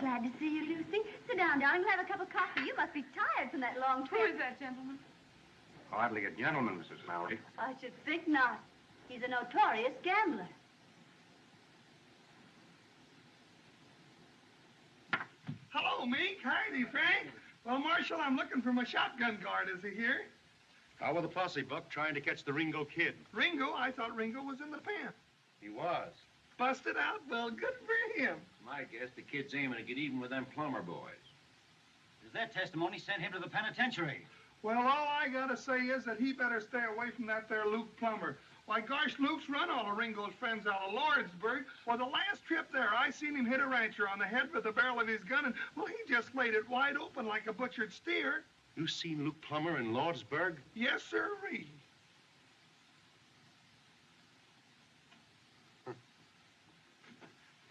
glad to see you, Lucy. Sit down, darling. We'll have a cup of coffee. You must be tired from that long trip. Who is that gentleman? Hardly a gentleman, Mrs. Mallory. I should think not. He's a notorious gambler. Hello, Meek. Heidi, Frank. Well, Marshal, I'm looking for my shotgun guard. Is he here? How were the posse, Buck, trying to catch the Ringo Kid? Ringo? I thought Ringo was in the pen. He was. Busted out? Well, good for him. My guess the kid's aiming to get even with them plumber boys. Does that testimony send him to the penitentiary? Well, all I gotta say is that he better stay away from that there Luke Plummer. Why, gosh, Luke's run all of Ringo's friends out of Lordsburg. Well, the last trip there, I seen him hit a rancher on the head with the barrel of his gun, and, well, he just laid it wide open like a butchered steer. You seen Luke Plummer in Lordsburg? Yes, sirree.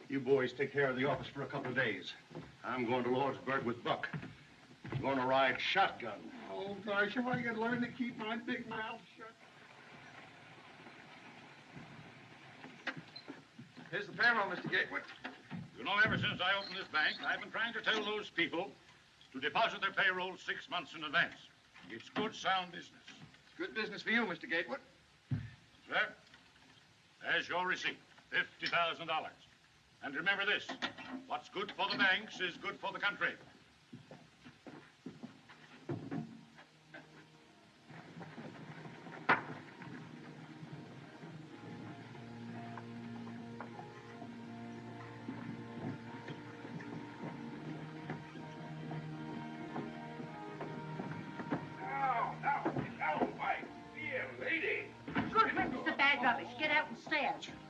You boys take care of the office for a couple of days. I'm going to Lordsburg with Buck. I'm going to ride shotgun. Oh, gosh, if I could learn to keep my big mouth shut. Here's the payroll, Mr. Gatewood. You know, ever since I opened this bank, I've been trying to tell those people to deposit their payroll 6 months in advance. It's good, sound business. It's good business for you, Mr. Gatewood. Sir, there's your receipt, $50,000. And remember this, what's good for the banks is good for the country.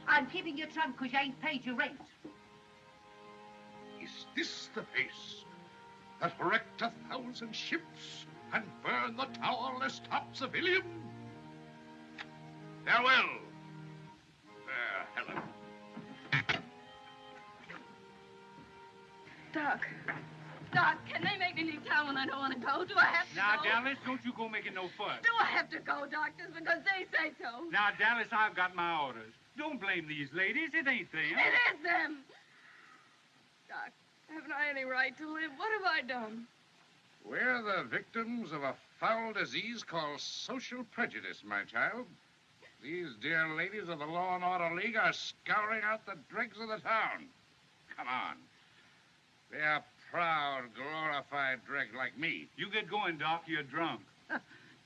I'm keeping your trunk because you ain't paid your rent. Is this the face that wrecked 1,000 ships and burned the towerless top civilian? Farewell, fair Helen. Doc, can they make me leave town when I don't want to go? Do I have to Now, go? Dallas, don't you go making no fuss. Do I have to go, doctors, because they say so? Now, Dallas, I've got my orders. Don't blame these ladies. It ain't them. It is them. Doc, haven't I any right to live? What have I done? We're the victims of a foul disease called social prejudice, my child. These dear ladies of the Law and Order League are scouring out the dregs of the town. Come on. They are proud, glorified dregs like me. You get going, Doc. You're drunk.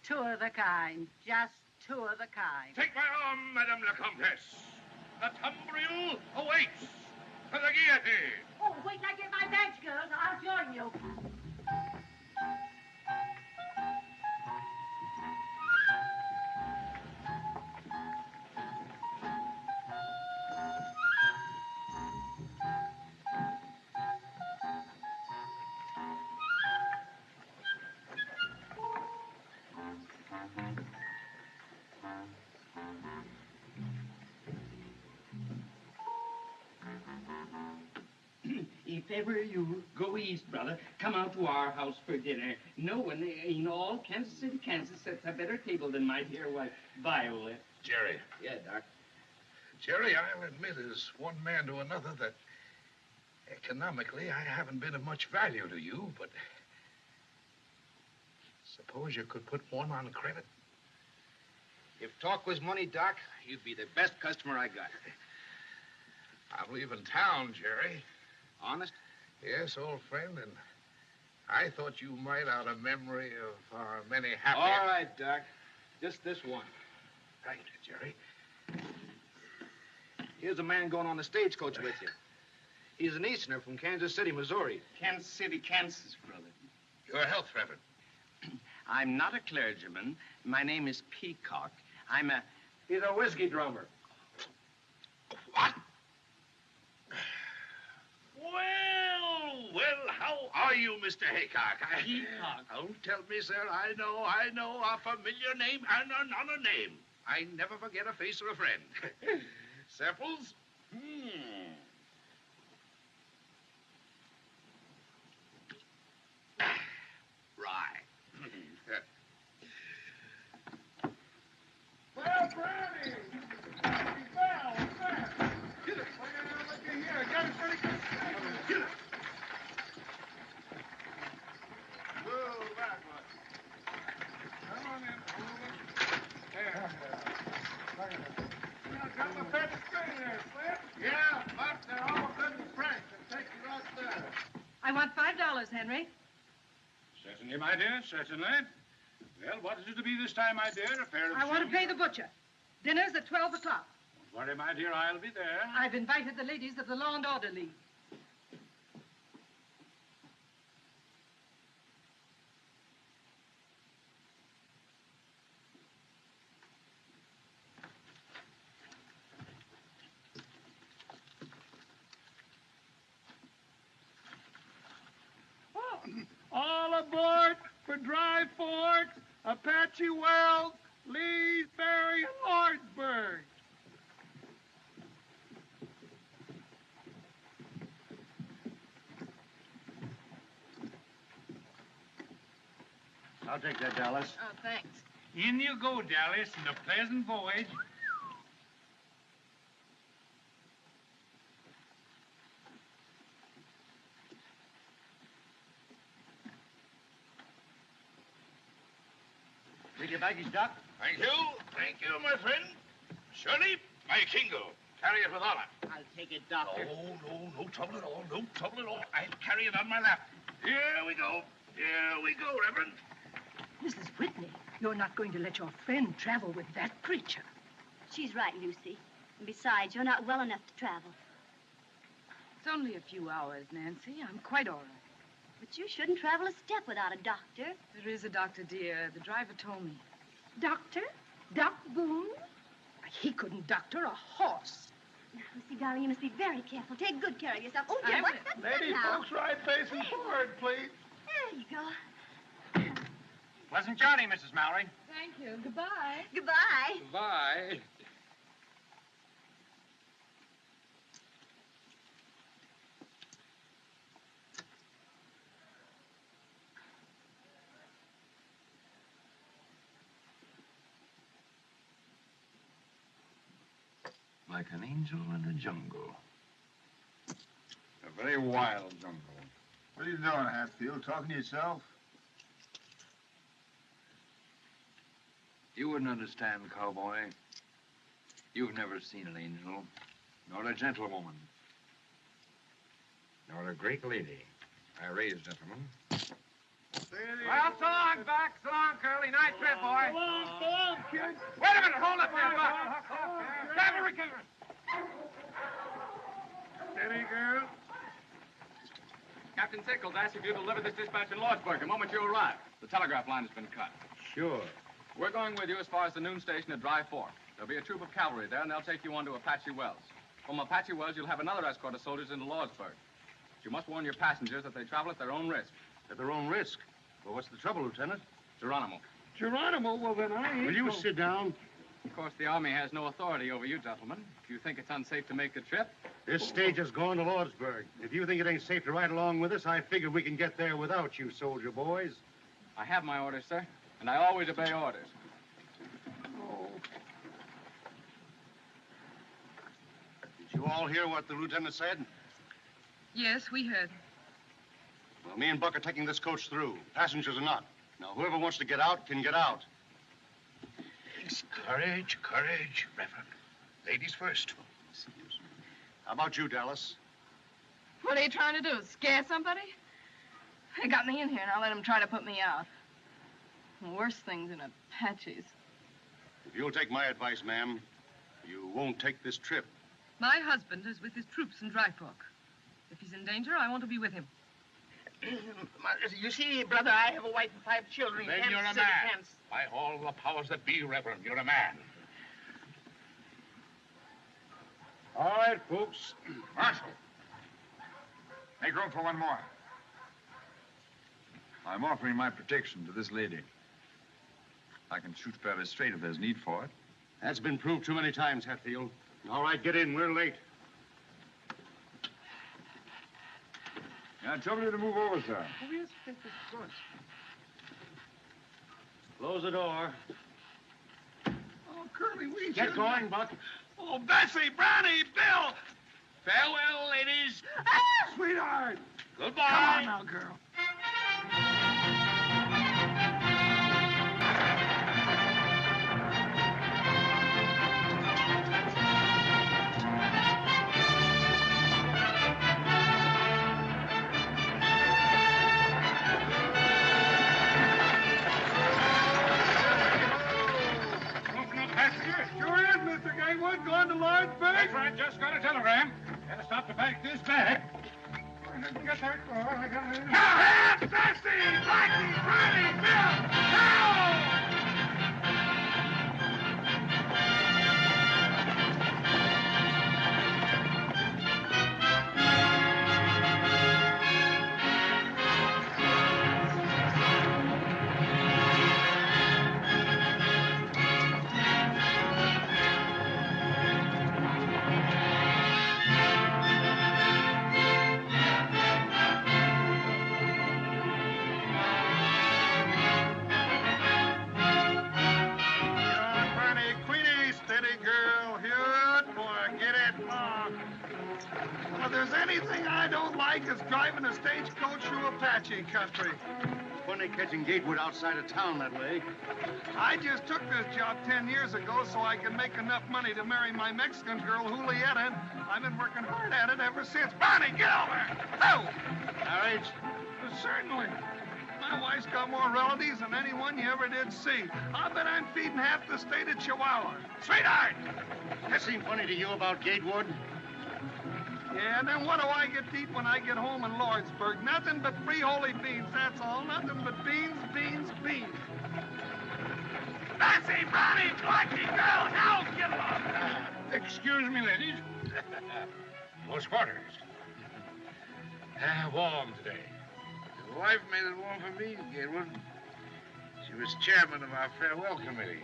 Two of the kind. Just two of the kind. Take my arm, Madame la Comtesse. The tumbril awaits. To the guillotine. Oh, wait till I get my badge, girls. I'll join you. If ever you go east, brother, come out to our house for dinner. No one in all Kansas City, Kansas sets a better table than my dear wife, Viola. Jerry. Yeah, Doc. Jerry, I'll admit as one man to another that economically I haven't been of much value to you, but suppose you could put one on credit. If talk was money, Doc, you'd be the best customer I got. I'm leaving town, Jerry. Honest? Yes, old friend, and I thought you might, out of memory of our many happy... All right, Doc. Just this one. Right, Jerry. Here's a man going on the stagecoach with you. He's an Easterner from Kansas City, Missouri. Kansas City, Kansas, brother. Your health, Trevor. I'm not a clergyman. My name is Peacock. He's a whiskey drummer. What? Well, how are you, Mr. Haycock? Peacock. Don't tell me, sir. I know a familiar name and another name. I never forget a face or a friend. Samples? Right. Well, Brownie! Well, what's that? Get it. Look at here. Got it pretty good. Get it. got my pet string there, Flint. Yeah, but they're all good and fresh. They'll take you right there. I want $5, Henry. Certainly, my dear, certainly. Well, what is it to be this time, my dear? A pair of I want to shoes? pay the butcher. Dinner's at 12 o'clock. Don't worry, my dear, I'll be there. I've invited the ladies of the Law and Order League. All aboard for Dry Forks, Apache Wells, Lee's Ferry, and Lordsburg. I'll take that, Dallas. Oh, thanks. In you go, Dallas, and a pleasant voyage. Take your baggage, Doc. Thank you. Thank you, my friend. Shirley, my Kingo. Carry it with honor. I'll take it, Doctor. No trouble at all. No trouble at all. I'll carry it on my lap. Here we go. Here we go, Reverend. Mrs. Whitney, you're not going to let your friend travel with that creature. She's right, Lucy. And besides, you're not well enough to travel. It's only a few hours, Nancy. I'm quite all right. But you shouldn't travel a step without a doctor. There is a doctor, dear. The driver told me. Doctor? Doc Boone? He couldn't doctor a horse. Now, Lucy, darling, you must be very careful. Take good care of yourself. Oh, dear, I what's will. that Lady now? folks, right facing forward, please. There you go. Pleasant journey, Mrs. Mallory. Thank you. Goodbye. Goodbye. Bye. Like an angel in the jungle. A very wild jungle. What are you doing, Hatfield? Talking to yourself? You wouldn't understand, cowboy. You've never seen an angel, nor a gentlewoman, nor a great lady. I raised gentlemen. Well, so long, Buck. So long, Curly. Nice trip, boy. So long, kid. Wait a minute. Hold up there, Buck. Cavalry killer. Steady, girl. Captain Sickles asked if you deliver this dispatch in Lordsburg the moment you arrive. The telegraph line has been cut. Sure. We're going with you as far as the noon station at Dry Fork. There'll be a troop of cavalry there, and they'll take you on to Apache Wells. From Apache Wells, you'll have another escort of soldiers into Lordsburg. But you must warn your passengers that they travel at their own risk. At their own risk. Well, what's the trouble, Lieutenant? Geronimo. Geronimo, well, then I ain't. Will you sit down? Of course, the Army has no authority over you, gentlemen. If you think it's unsafe to make the trip, This stage is going to Lordsburg. If you think it ain't safe to ride along with us, I figure we can get there without you, soldier boys. I have my orders, sir, and I always obey orders. Did you all hear what the lieutenant said? Yes, we heard. Well, me and Buck are taking this coach through. Passengers are not. Now, whoever wants to get out can get out. Courage, courage, Reverend. Ladies first. How about you, Dallas? What are you trying to do? Scare somebody? They got me in here, now let them try to put me out. Worse things than Apaches. If you'll take my advice, ma'am, you won't take this trip. My husband is with his troops in Dry Fork. If he's in danger, I want to be with him. You see, brother, I have a wife and 5 children. Then you're a man. By all the powers that be, Reverend, you're a man. All right, folks. Marshal. Make room for one more. I'm offering my protection to this lady. I can shoot fairly straight if there's need for it. That's been proved too many times, Hatfield. All right, get in. We're late. Yeah, trouble you to move over, sir. Oh, yes, of course. Close the door. Oh, Curly, we Get going, Buck. Oh, Bessie, Brownie, Bill. Farewell, ladies. Sweetheart. Goodbye. Come on now, girl. to Lordsburg? That's right, just got a telegram. Gotta stop to pack this bag. Get that. Bessie! Blackie! Riley! Bill! Now! Anything I don't like is driving a stagecoach through Apache country. Funny catching Gatewood outside of town that way. I just took this job 10 years ago so I could make enough money to marry my Mexican girl, Julieta, and I've been working hard at it ever since. Bonnie, get over! Oh! Marriage? Certainly. My wife's got more relatives than anyone you ever did see. I bet I'm feeding half the state of Chihuahua. Sweetheart! That seem funny to you about Gatewood? Yeah, and then what do I get to eat when I get home in Lordsburg? Nothing but free holy beans, that's all. Nothing but beans, beans, beans. Bessie, Brownie, Blackie, girl, now get along. Excuse me, ladies. Close quarters. Warm today. His wife made it warm for me, Gatewood. She was chairman of our farewell committee.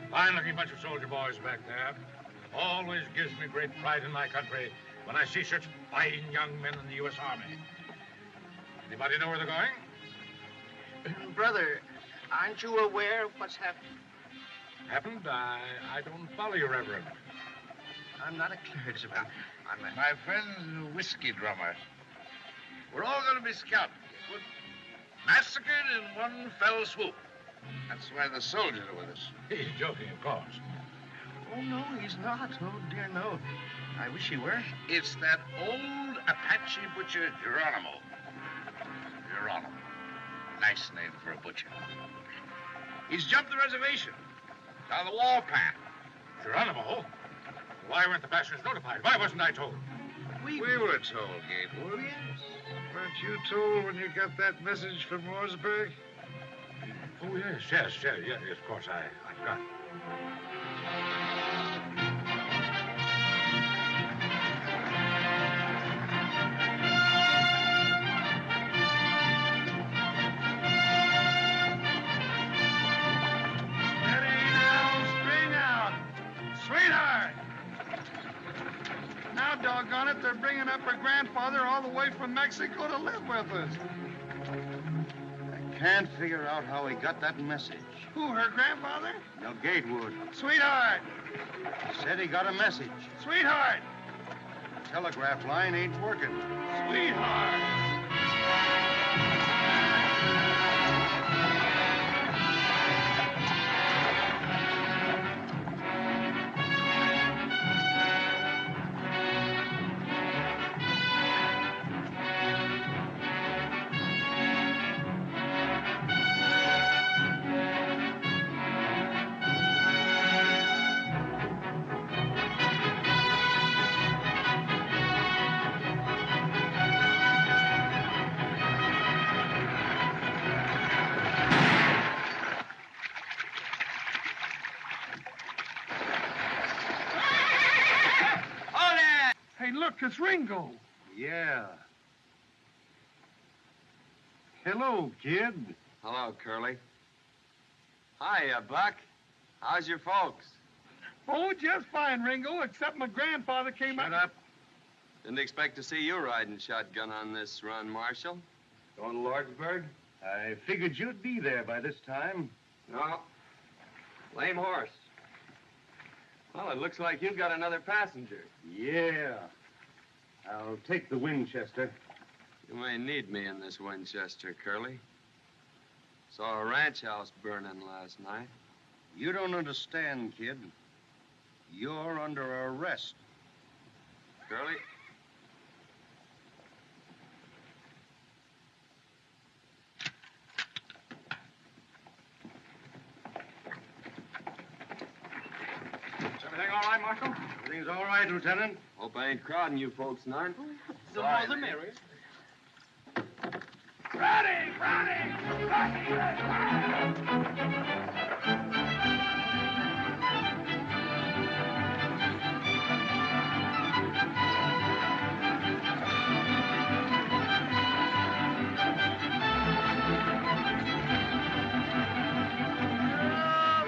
Fine-looking bunch of soldier boys back there. Always gives me great pride in my country when I see such fine young men in the U.S. Army. Anybody know where they're going? Brother, aren't you aware of what's happened? Happened? I don't follow you, Reverend. I'm not a clergyman. My friend's a whiskey drummer. We're all going to be scalped. Massacred in one fell swoop. That's why the soldiers are with us. He's joking, of course. Oh, no, he's not. Oh, dear, no. I wish he were. It's that old Apache butcher, Geronimo. Geronimo. Nice name for a butcher. He's jumped the reservation. Down the warpath. Geronimo? Why weren't the passengers notified? Why wasn't I told? We were told, Gatewood. Yes. Weren't you told when you got that message from Lordsburg? Oh, yes, of course, I forgot. Doggone it, they're bringing up her grandfather all the way from Mexico to live with us. I can't figure out how he got that message. Who, her grandfather? No, Gatewood. Sweetheart! He said he got a message. Sweetheart! The telegraph line ain't working. Sweetheart! Look, it's Ringo. Yeah. Hello, kid. Hello, Curly. Hiya, Buck. How's your folks? Oh, just fine, Ringo, except my grandfather came Shut up. Didn't expect to see you riding shotgun on this run, Marshal. Going to Lordsburg? I figured you'd be there by this time. No. Lame horse. Well, it looks like you've got another passenger. Yeah. I'll take the Winchester. You may need me in this Winchester, Curly. Saw a ranch house burning last night. You don't understand, kid. You're under arrest. Curly? Everything all right, Marshal? Everything's all right, Lieutenant. Hope I ain't crowding you folks none. The more the merrier. Ready!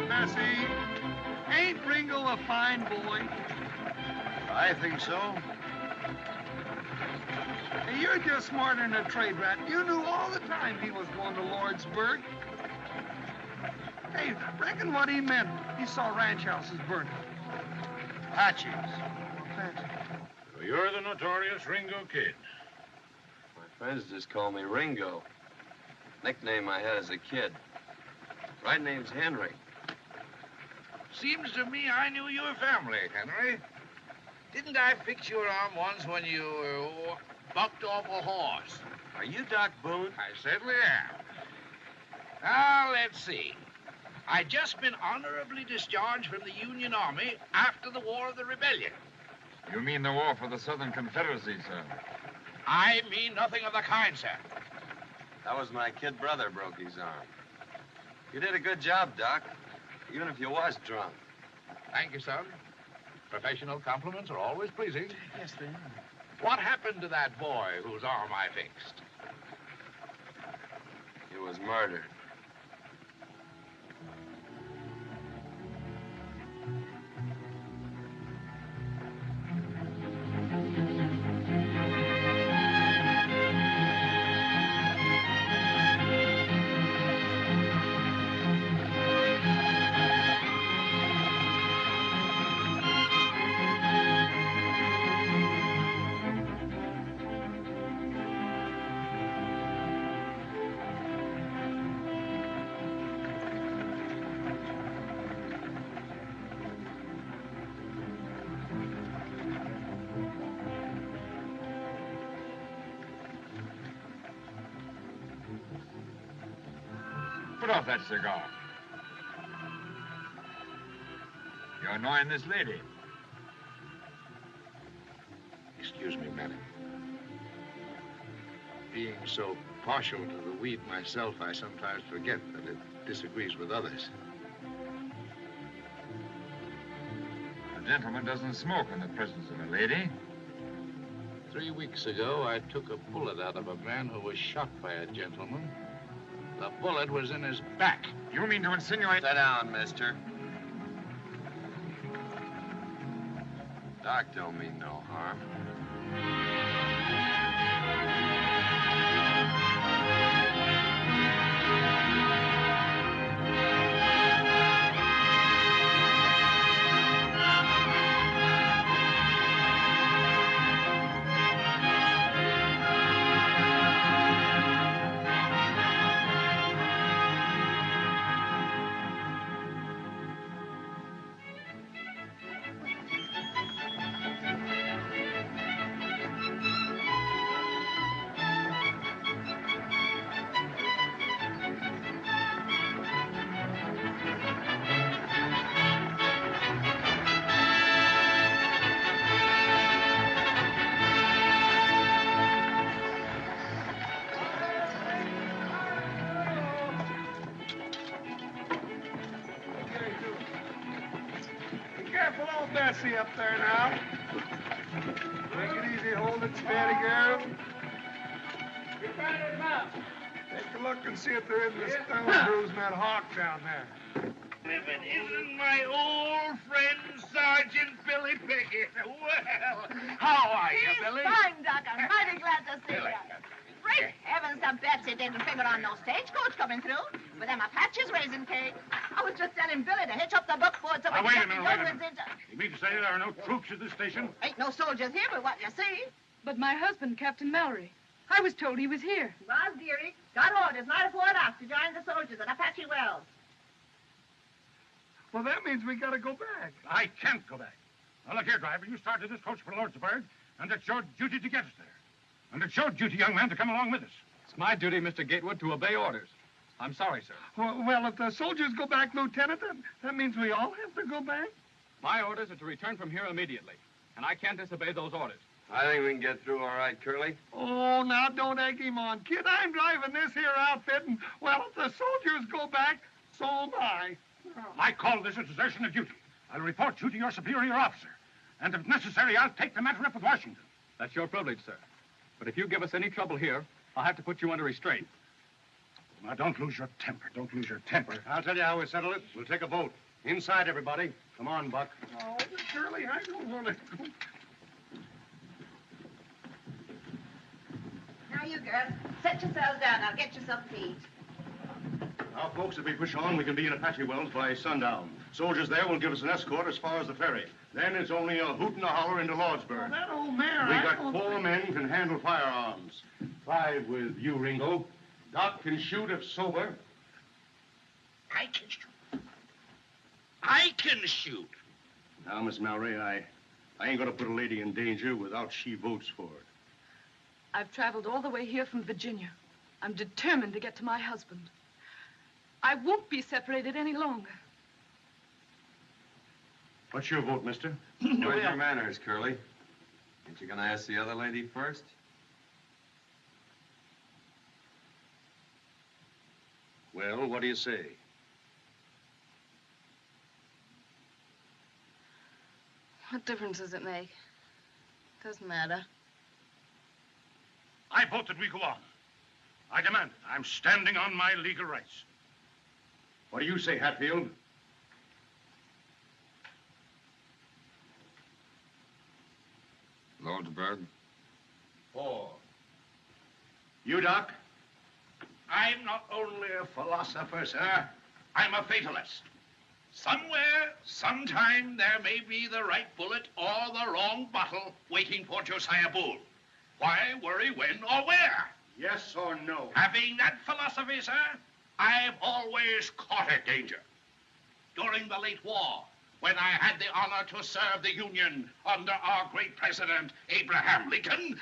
Bessie, ain't Ringo a fine boy? I think so. Hey, you're just smarter than a trade rat. You knew all the time he was going to Lordsburg. Hey, reckon what he meant. He saw ranch houses burning. Apaches. So you're the notorious Ringo Kid. My friends just call me Ringo. Nickname I had as a kid. Right name's Henry. Seems to me I knew your family, Henry. Didn't I fix your arm once when you bucked off a horse? Are you Doc Boone? I certainly am. Now, let's see. I just been honorably discharged from the Union Army after the War of the Rebellion. You mean the war for the Southern Confederacy, sir? I mean nothing of the kind, sir. That was my kid brother broke his arm. You did a good job, Doc, even if you was drunk. Thank you, son. Professional compliments are always pleasing. Yes, they are. What happened to that boy whose arm I fixed? He was murdered. Put off that cigar. You're annoying this lady. Excuse me, madam. Being so partial to the weed myself, I sometimes forget that it disagrees with others. A gentleman doesn't smoke in the presence of a lady. 3 weeks ago, I took a bullet out of a man who was shot by a gentleman. The bullet was in his back. You mean to insinuate... Sit down, mister. Doc don't mean no harm. Careful old Bessie up there now. Take it easy, hold it steady, girl. Take a look and see if there isn't a stone bruise in that hawk down there. If it isn't my old friend, Sergeant Billy Pickett. Well, how are you, Billy? Fine, Doc. I'm mighty glad to see you. Great heavens, the Betsy didn't figure on no stagecoach coming through. With them Apaches raising cake. I was just telling Billy to hitch up the buckboard so we Wait can a get minute, the wait a minute. You mean to say there are no troops at this station? Ain't no soldiers here but what you see. But my husband, Captain Mallory, I was told he was here. Was, dearie. Got orders night before off to join the soldiers at Apache Wells. Well, that means we gotta go back. I can't go back. Now, look here, driver. You started this coach for Lordsburg, and it's your duty to get us there. And it's your duty, young man, to come along with us. It's my duty, Mr. Gatewood, to obey orders. I'm sorry, sir. Well, if the soldiers go back, Lieutenant, that means we all have to go back? My orders are to return from here immediately, and I can't disobey those orders. I think we can get through all right, Curly. Oh, now don't egg him on, kid. I'm driving this here outfit, and, well, if the soldiers go back, so am I. I call this a desertion of duty. I'll report you to your superior officer. And if necessary, I'll take the matter up with Washington. That's your privilege, sir. But if you give us any trouble here, I'll have to put you under restraint. Now, don't lose your temper. Don't lose your temper. I'll tell you how we settle it. We'll take a vote. Inside, everybody. Come on, Buck. Oh, but Curly, I don't want to go. Now, you girls, set yourselves down. Now, get yourself to eat. Now, folks, if we push on, we can be in Apache Wells by sundown. Soldiers there will give us an escort as far as the ferry. Then it's only a hoot and a holler into Lordsburg. Oh, that old mare, We got 4 men can handle firearms. 5 with you, Ringo. Doc can shoot if sober. I can shoot. I can shoot. Now, Miss Mallory, I ain't gonna put a lady in danger without she votes for it. I've traveled all the way here from Virginia. I'm determined to get to my husband. I won't be separated any longer. What's your vote, mister? Where's your manners, Curly? Ain't you gonna ask the other lady first? Well, what do you say? What difference does it make? Doesn't matter. I vote that we go on. I demand it. I'm standing on my legal rights. What do you say, Hatfield? Lordsburg. 4. You, Doc? I'm not only a philosopher, sir. I'm a fatalist. Somewhere, sometime, there may be the right bullet or the wrong bottle waiting for Josiah Boole. Why worry when or where? Yes or no? Having that philosophy, sir, I've always courted danger. During the late war, when I had the honor to serve the Union under our great president, Abraham Lincoln,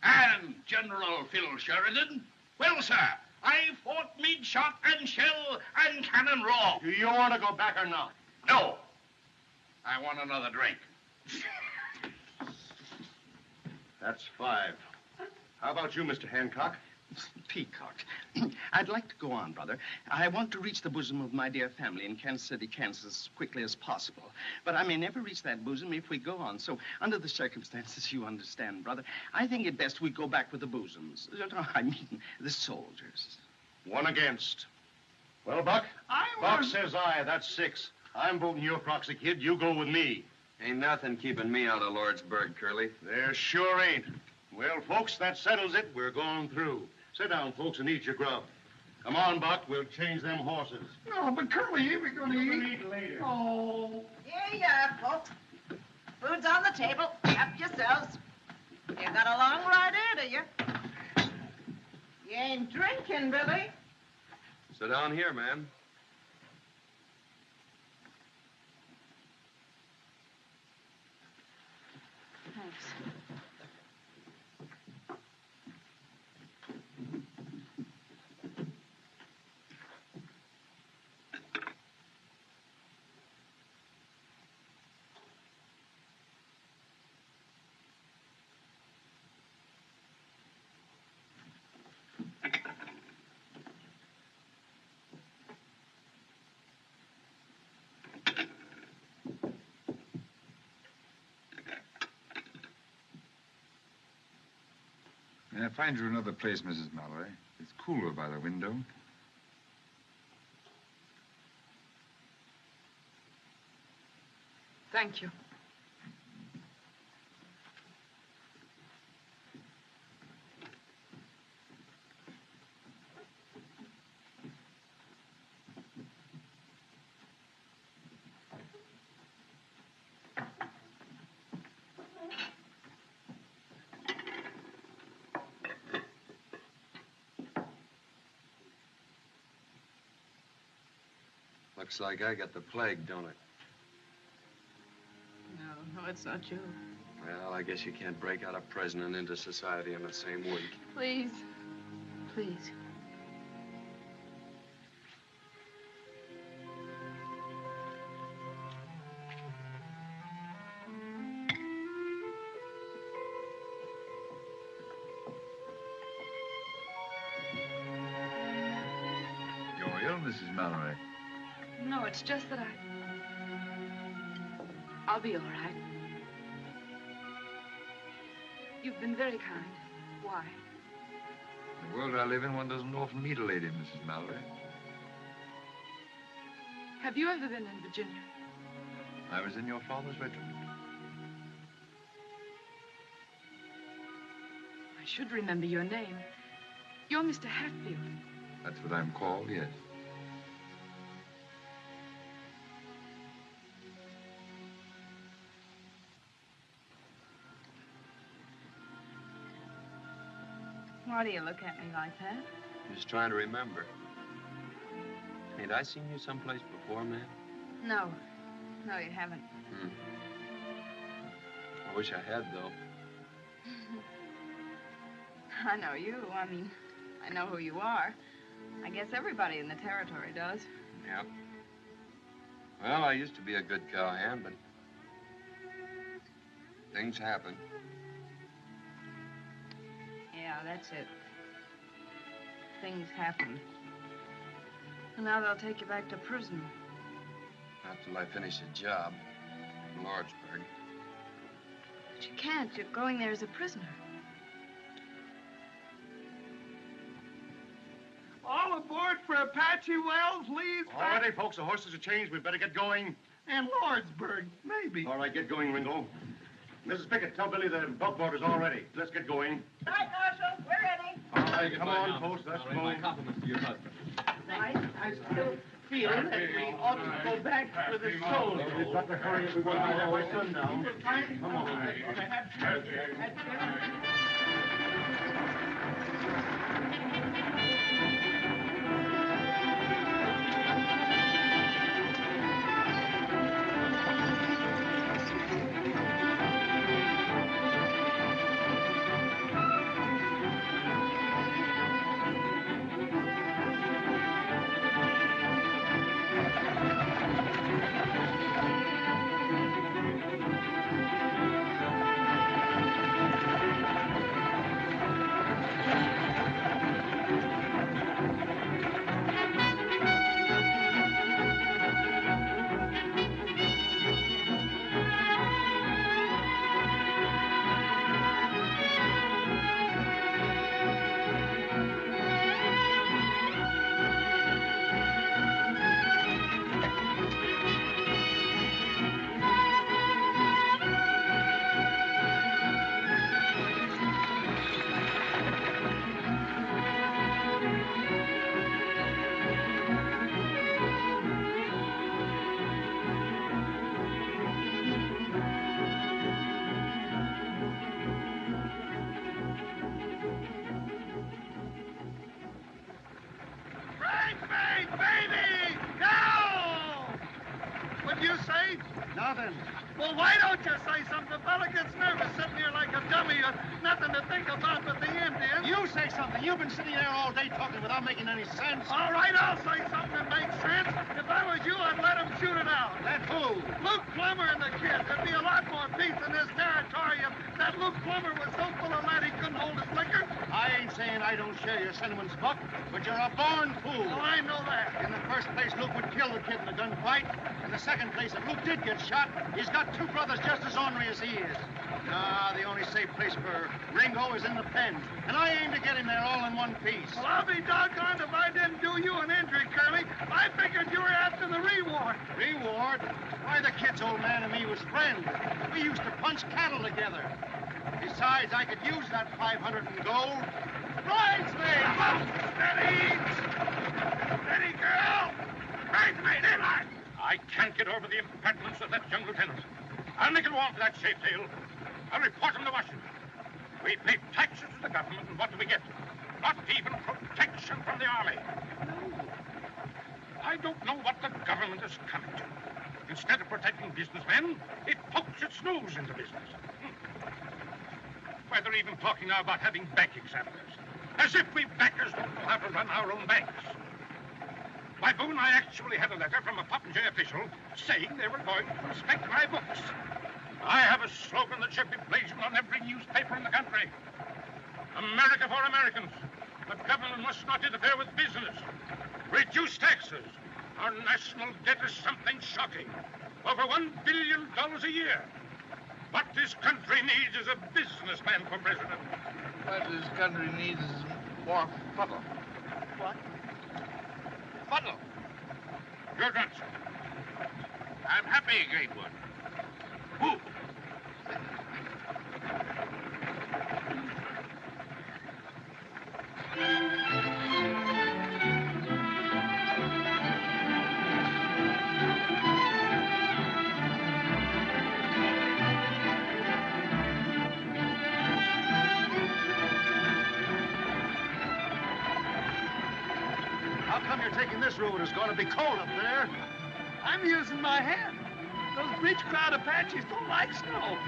and General Phil Sheridan, well, sir, I fought meat shot and shell and cannon raw. Do you want to go back or not? No. I want another drink. That's 5. How about you, Mr. Hancock? Peacock. I'd like to go on, brother. I want to reach the bosom of my dear family in Kansas City, Kansas, as quickly as possible. But I may never reach that bosom if we go on. So, under the circumstances, you understand, brother, I think it best we go back with the bosoms. I mean, the soldiers. 1 against. Well, Buck? Buck says aye. That's 6. I'm voting your proxy, kid. You go with me. Ain't nothing keeping me out of Lordsburg, Curly. There sure ain't. Well, folks, that settles it. We're going through. Sit down, folks, and eat your grub. Come on, Buck. We'll change them horses. No, but Curly, ain't we going to eat? Eat later. Oh. Here you are, folks. Food's on the table. Help yourselves. You got a long ride ahead of you. You ain't drinking, Billy. Sit down here, ma'am. Thanks. May I find you another place, Mrs. Mallory? It's cooler by the window. Thank you. Looks like I got the plague, don't it? No, it's not you. Well, I guess you can't break out a president into society in the same week. Please. Please. Mrs. Mallory? No, it's just that I'll be all right. You've been very kind. Why? The world I live in, one doesn't often meet a lady, Mrs. Mallory. Have you ever been in Virginia? I was in your father's regiment. I should remember your name. You're Mr. Hatfield. That's what I'm called, yes. Why do you look at me like that? Just trying to remember. Ain't I seen you someplace before, man? No. No, you haven't. I wish I had, though. I know you. I mean, I know who you are. I guess everybody in the territory does. Yep. Well, I used to be a good cowhand, but things happen. Yeah, that's it. Things happen. And now they'll take you back to prison. Not till I finish a job in Lordsburg. But you can't. You're going there as a prisoner. All aboard for Apache Wells, Lee's All righty, folks. The horses are changed. We better get going. and Lordsburg, maybe. All right, get going, Ringo. Mrs. Pickett, tell Billy the buckboard is all ready. Let's get going. Right, Marshal. We're ready. All right, come on, folks. Let's go. My compliments to your husband. I still feel that we ought to go back with the soldiers. We've got to hurry if we want to go by sundown. Come on. Nothing. Well, why don't you say something? The fella gets nervous sitting here like a dummy. Nothing to think about but the Indians. You say something. You've been sitting there all day talking without making any sense. All right, I'll say something that makes sense. If I was you, I'd let him shoot it out. Let who? Luke Plummer and the kid. There'd be a lot more peace in this territory if that Luke Plummer was so full of lead he couldn't hold his liquor. I ain't saying I don't share your sentiments, Buck, but you're a born fool. Well, I know that. In the first place, Luke would kill the kid in a gunfight. In the second place, if Luke did get shot, he's got two brothers just as ornery as he is. Nah, the only safe place for Ringo is in the pen. And I aim to get him there all in one piece. Well, I'll be doggone if I didn't do you an injury, Curly. I figured you were after the reward. Reward? Why, the kid's old man and me was friends. We used to punch cattle together. Besides, I could use that 500 in gold. Bridesmaid! Steady! Steady, girl! Bridesmaid, in line! I can't get over the impertinence of that young lieutenant. I'll make it warm for that safe deal. I'll report him to Washington. We pay taxes to the government, and what do we get? Not even protection from the army. No. I don't know what the government is coming to. Instead of protecting businessmen, it pokes its nose into business. Why, they're even talking now about having bank examiners. As if we bankers don't know how to run our own banks. Why, Boone, I actually had a letter from a Popinjay official saying they were going to inspect my books. I have a slogan that should be blazoned on every newspaper in the country. America for Americans. The government must not interfere with business. Reduce taxes. Our national debt is something shocking. Over $1 billion a year. What this country needs is a businessman for president. What this country needs is more fuddle. What? Fuddle. Your answer. I'm happy, great one. Who? How come you're taking this road? It's going to be cold up there. I'm using my hand. Those rich crowd Apaches don't like snow.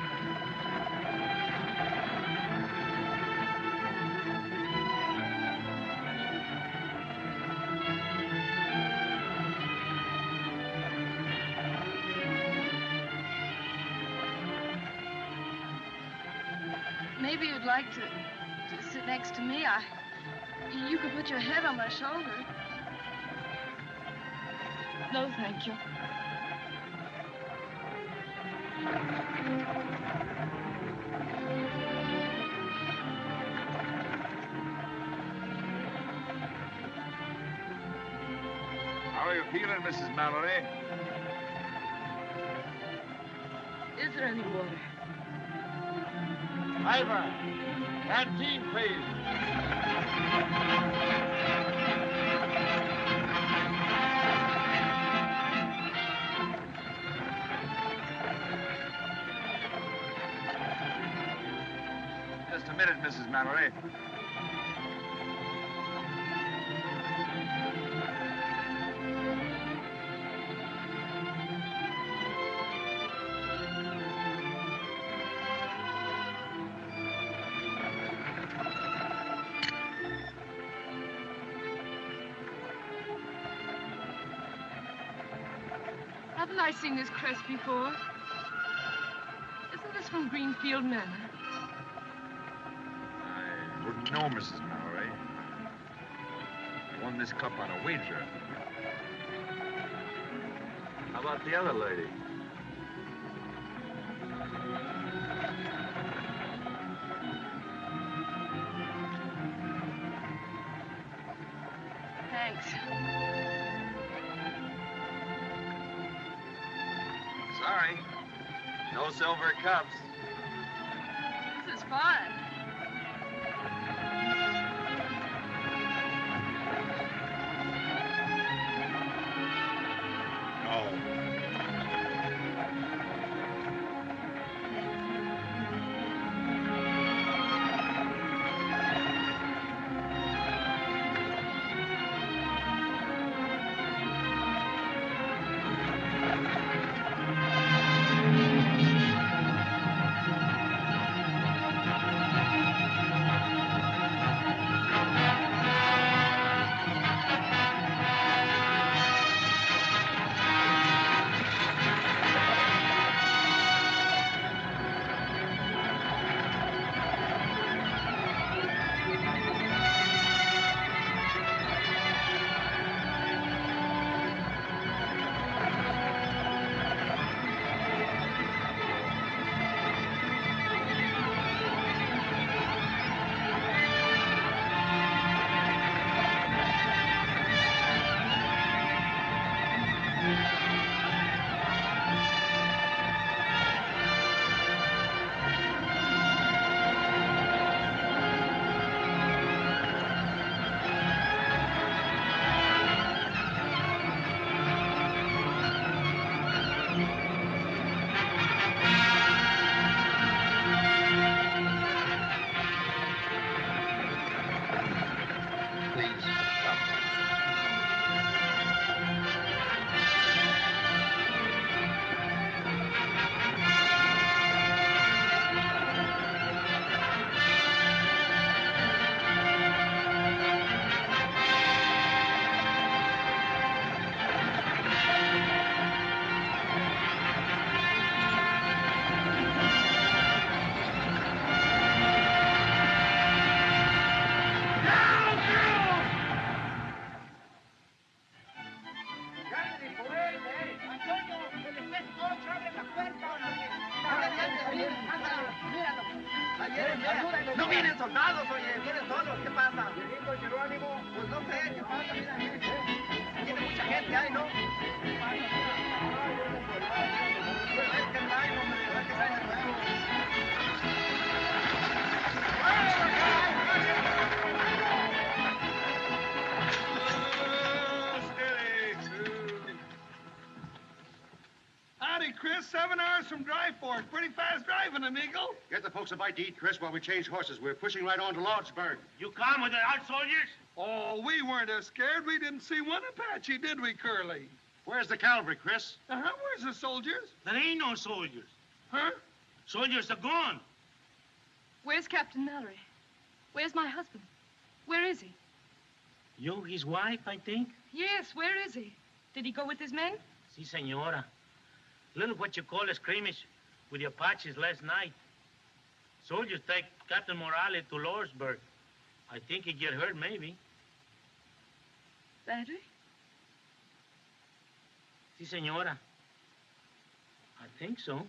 Maybe you'd like to sit next to me. You could put your head on my shoulder. No, thank you. How are you feeling, Mrs. Mallory? Is there any water? Ivor, canteen, please. Just a minute, Mrs. Mallory. Haven't I seen this crest before? Isn't this from Greenfield Manor? I wouldn't know, Mrs. Mallory. I won this cup on a wager. How about the other lady? Thanks. Sorry. No silver cups. This is fun. No vienen soldados, oye, vienen solos. ¿Qué pasa? Pues no sé, ¿qué pasa? Mira, tiene mucha gente ahí, ¿no? Howdy, Chris. 7 hours from Dry Fork. Pretty fast driving, amigo. Get the folks a bite to eat, Chris, while we change horses. We're pushing right on to Lordsburg. You come with the out soldiers? Oh, we weren't as scared. We didn't see one Apache, did we, Curly? Where's the cavalry, Chris? Where's the soldiers? There ain't no soldiers. Huh? Soldiers are gone. Where's Captain Mallory? Where's my husband? Where is he? You, his wife, I think? Yes, where is he? Did he go with his men? Si, senora. Little what you call a skirmish with the Apaches last night. Soldiers take Captain Morales to Lordsburg. I think he get hurt, maybe. Badly? Si, senora. I think so.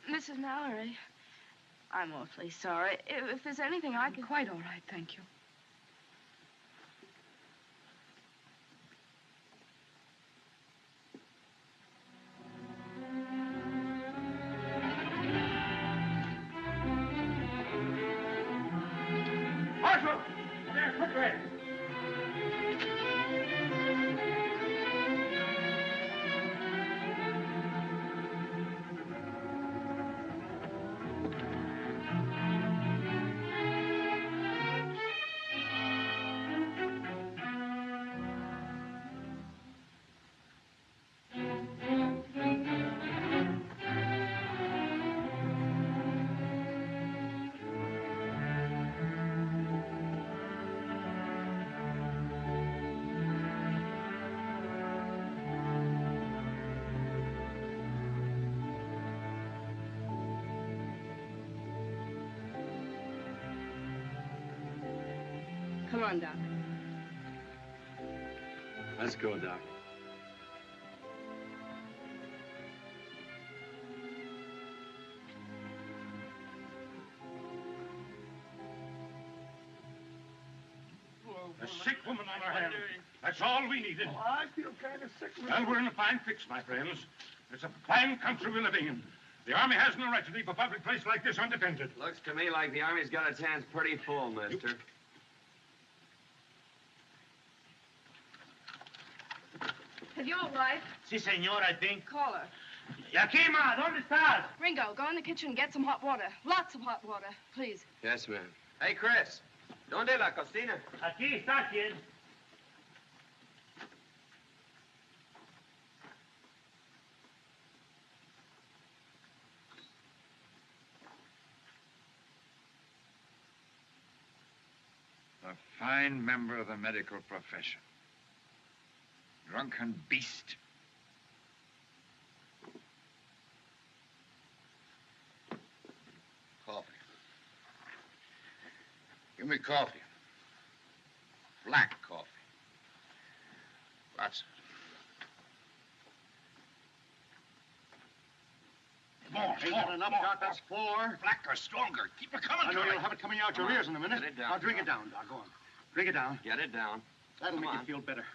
Mrs. Mallory, I'm awfully sorry. If there's anything I can... Quite all right, thank you. Marshal! There, quickly! Come on, Doc. Let's go, Doc. A sick woman on our hands. That's all we needed. Oh, I feel kind of sick. Well, we're in a fine fix, my friends. It's a fine country we're living in. The Army has no right to leave a public place like this undefended. Looks to me like the Army's got its hands pretty full, mister. Have your wife? Si, senor, I think. Call her. Yakima, ¿dónde estás? Ringo, go in the kitchen and get some hot water. Lots of hot water, please. Yes, ma'am. Hey, Chris. ¿Dónde la cocina? Aquí está, kid. A fine member of the medical profession. Drunken beast. Coffee. Give me coffee. Black coffee. Lots of it. More. Enough, Doc. That's 4. Blacker, stronger. Keep it coming. I know you'll have it coming out your ears in a minute. Get it down. Now, drink it down, Doc. Go on. Drink it down. Get it down. That'll Come make on. you feel better.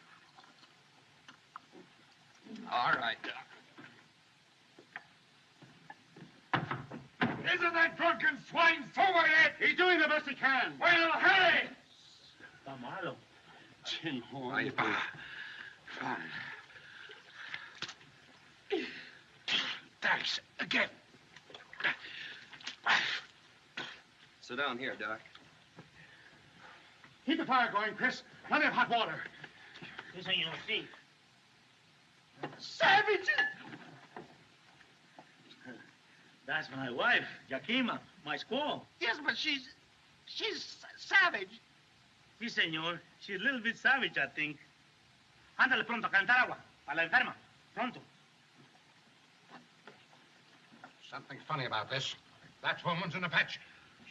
All right, Doc. Isn't that drunken swine sober yet? He's doing the best he can. Well, hurry! Está malo. Tin horn. Right. Fine. Thanks. Again. Sit down here, Doc. Keep the fire going, Chris. Plenty of hot water. Si, senor, si. Savages! That's my wife, Yakima, my squaw. Yes, but she's savage. Si, senor. She's a little bit savage, I think. Ándale pronto, calentar agua. Para la enferma. Pronto. Something funny about this. That woman's an Apache.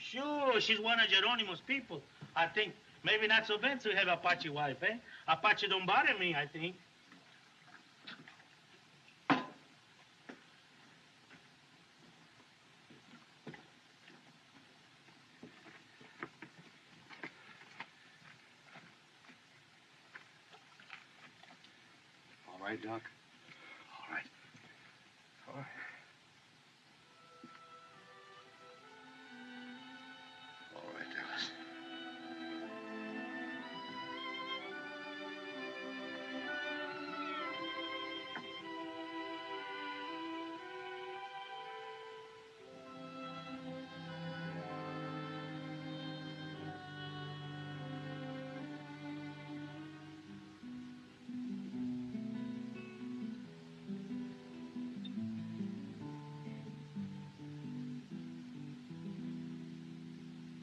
Sure, she's one of Geronimo's people. I think maybe not so bad to have Apache wife, eh? Apache don't bother me, I think. All right, Doc? All right. All right. All right, Dallas.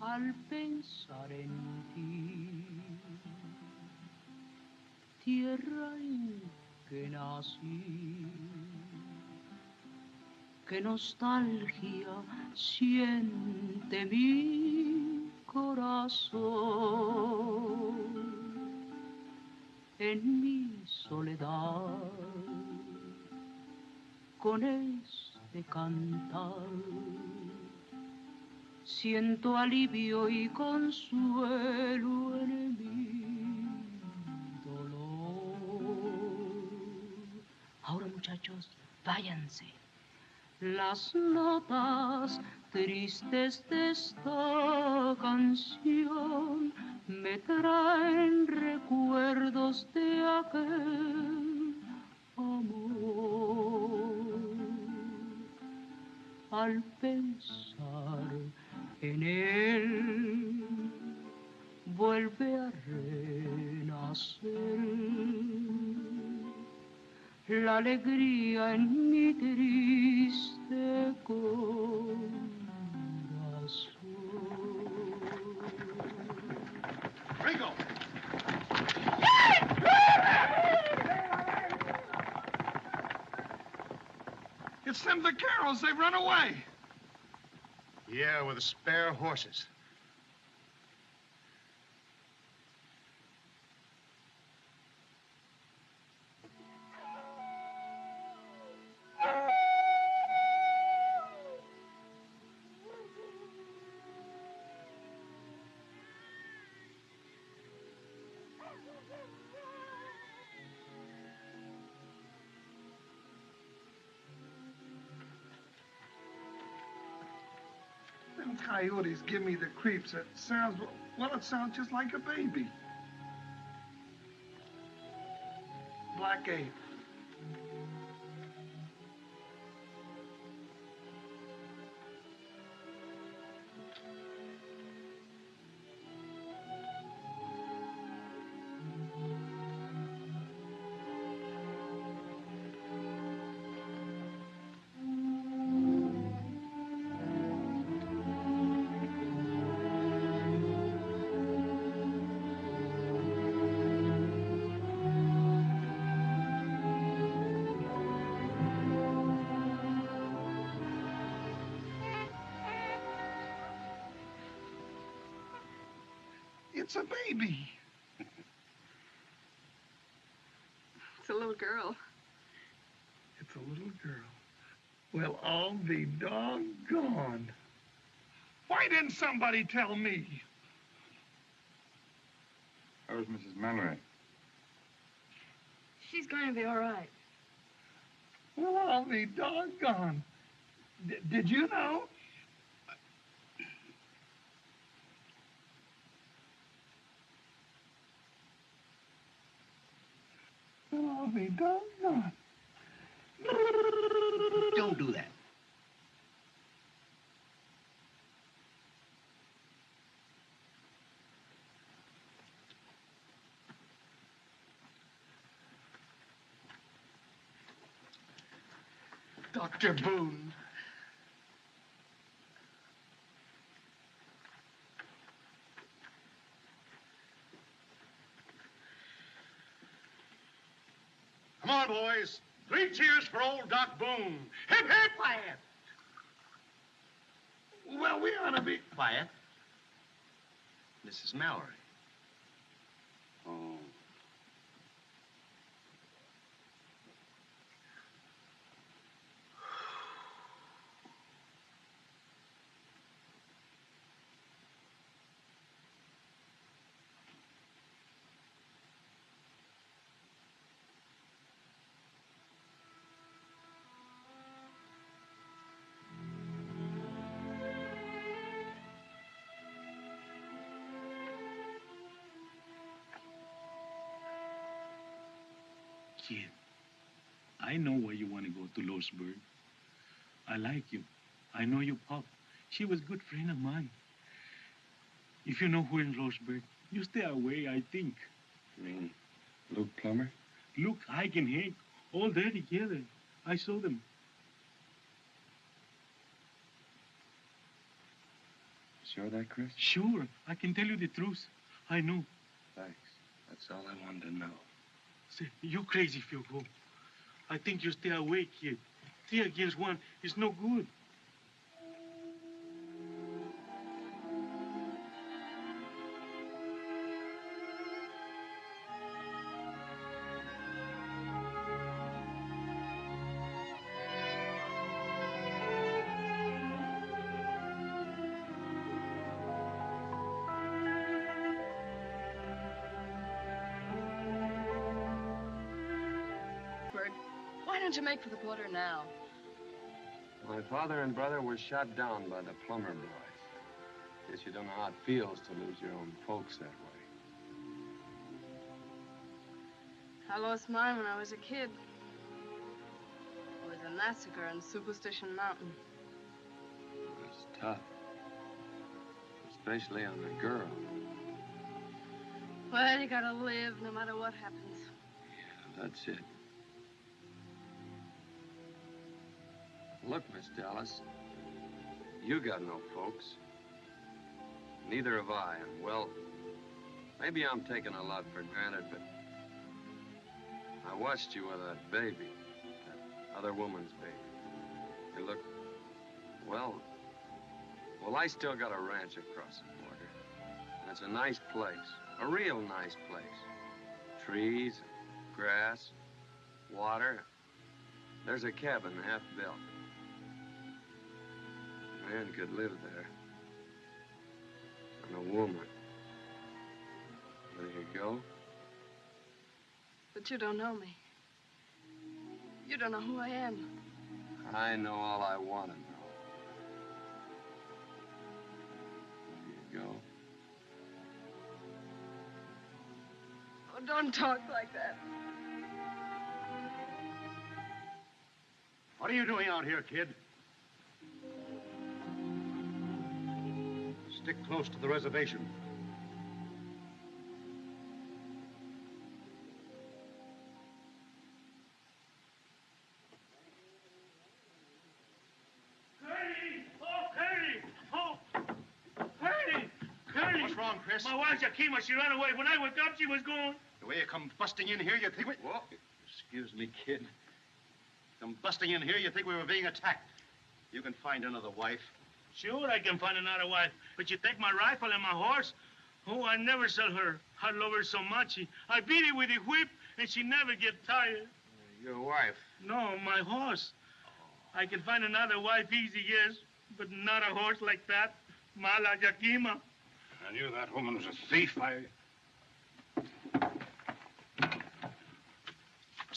Al pensar en ti, tierra en que nací, qué nostalgia siente mi corazón en mi soledad con este cantar. Siento alivio y consuelo en mi dolor. Ahora, muchachos, váyanse. Las notas tristes de esta canción me traen recuerdos de aquel amor. Al pensar en él, vuelve a renacer la alegría en mi triste corazón. Ringo! It's them vaqueros. They've run away. Yeah, with the spare horses. Them coyotes give me the creeps. It sounds, well, it sounds just like a baby. Black ape. It's a baby. It's a little girl. It's a little girl. Well, I'll be doggone. Why didn't somebody tell me? Where's Mrs. Mallory? She's going to be all right. Well, I'll be doggone. Did you know? Well, I'll be doggone. Don't do that. Dr. Boone. Come on, boys. 3 cheers for old Doc Boone. Hip, hip! Well, Well, we ought to be... Quiet. Mrs. Mallory. Oh. Kid, I know why you want to go to Losberg. I like you. I know your pop. She was a good friend of mine. If you know who in Losberg, you stay away, I think. You mean Luke Plummer? Luke, Ike, and Hank, all there together. I saw them. Sure of that, Chris? Sure. I can tell you the truth. I know. Thanks. That's all I wanted to know. Say, you crazy if you go. I think you stay away, kid. 3 against 1 is no good. Why don't you make for the border now? My father and brother were shot down by the Plummer boys. Guess you don't know how it feels to lose your own folks that way. I lost mine when I was a kid. It was a massacre on Superstition Mountain. It's tough. Especially on a girl. Well, you gotta live no matter what happens. Yeah, that's it. Look, Miss Dallas, you got no folks. Neither have I, and well, maybe I'm taking a lot for granted, but I watched you with that baby, that other woman's baby. You look, well, I still got a ranch across the border. And it's a nice place, a real nice place. Trees, grass, water. There's a cabin half built. A man could live there. And a woman. There you go. But you don't know me. You don't know who I am. I know all I want to know. There you go. Oh, don't talk like that. What are you doing out here, kid? Stick close to the reservation. What's wrong, Chris? My wife, Yakima, she ran away. When I woke up, she was gone. The way you come busting in here, you think we... Whoa. Excuse me, kid. Come busting in here, you think we were being attacked. You can find another wife. Sure, I can find another wife. But you take my rifle and my horse? Oh, I never sell her. I love her so much. I beat her with a whip, and she never get tired. Your wife? No, my horse. I can find another wife easy, yes, but not a horse like that. Mala Yakima. I knew that woman was a thief. What's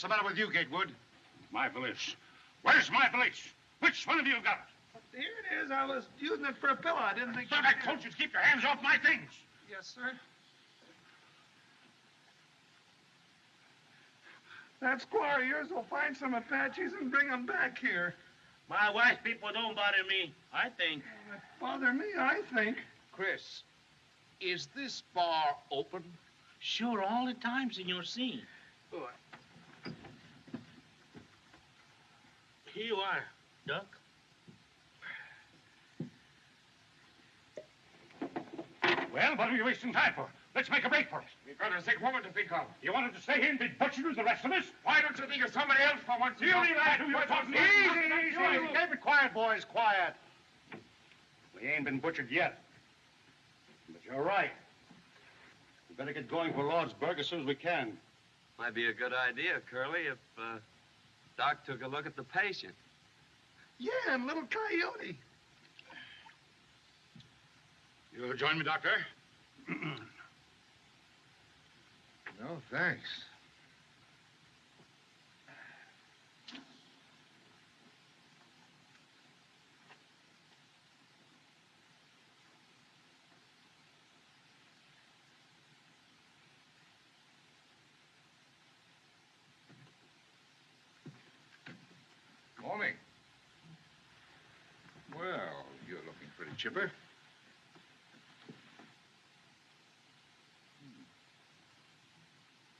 the matter with you, Gatewood? My valise. Where's my valise? Which one of you got it? Here it is. I was using it for a pillow. I didn't think... Thought I told you to keep your hands off my things. Yes, sir. That squaw of yours will find some Apaches and bring them back here. My wife people don't bother me, I think. Bother me, I think. Chris, is this bar open? Sure, all the time, Senor C. Oh, Here you are, Duck. Well, what are you wasting time for? Let's make a break for it. We've got a sick woman to think of. You wanted to stay here and be butchered with the rest of us? Why don't you think of somebody else for once? You leave that who you're talking to. Easy. Keep it quiet, boys, quiet. We He ain't been butchered yet. But you're right. We better get going for Lordsburg as soon as we can. Might be a good idea, Curly, if Doc took a look at the patient. Yeah, and little Coyote. You'll join me, Doctor? No, thanks. Morning. Well, you're looking pretty chipper.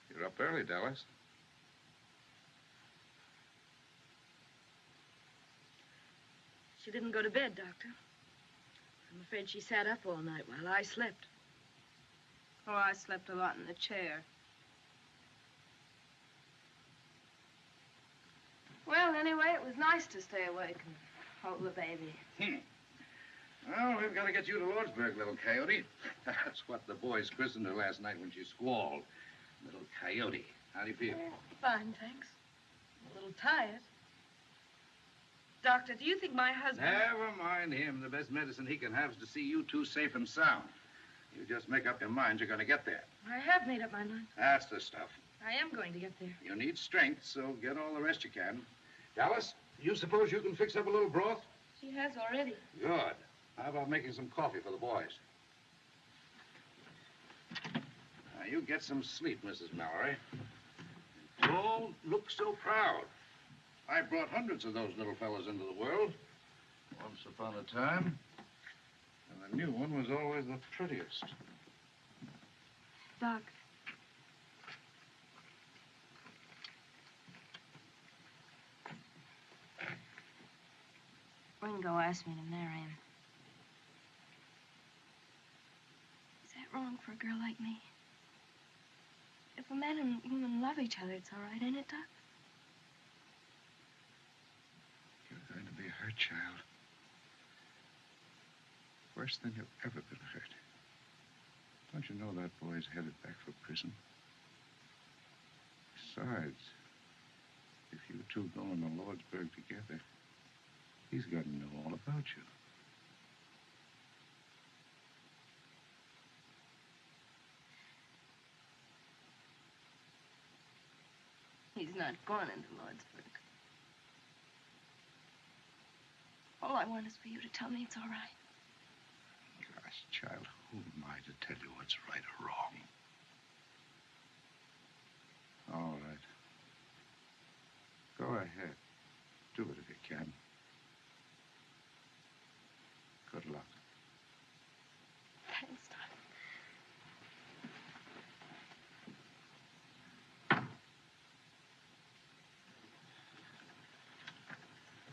You're up early, Dallas. She didn't go to bed, Doctor. I'm afraid she sat up all night while I slept. Oh, I slept a lot in the chair. Well, anyway, it was nice to stay awake and hold the baby. Well, we've got to get you to Lordsburg, little Coyote. That's what the boys christened her last night when she squalled. Little Coyote. How do you feel? Fine, thanks. A little tired. Doctor, do you think my husband... Never mind him. The best medicine he can have is to see you two safe and sound. You just make up your mind you're going to get there. I have made up my mind. That's the stuff. I am going to get there. You need strength, so get all the rest you can. Dallas, you suppose you can fix up a little broth? She has already. Good. How about making some coffee for the boys? Now, you get some sleep, Mrs. Mallory. Don't look so proud. I brought hundreds of those little fellas into the world. Once upon a time. And the new one was always the prettiest. Doc. Ringo asked me to marry him. Is that wrong for a girl like me? If a man and woman love each other, it's all right, ain't it, Doc? You're going to be hurt, child. Worse than you've ever been hurt. Don't you know that boy's headed back for prison? Besides, if you two go into Lordsburg together, he's got to know all about you. He's not going into Lordsburg. All I want is for you to tell me it's all right. Gosh, child, who am I to tell you what's right or wrong? All right. Go ahead. Do it if you can. Good luck. Thanks, Doc.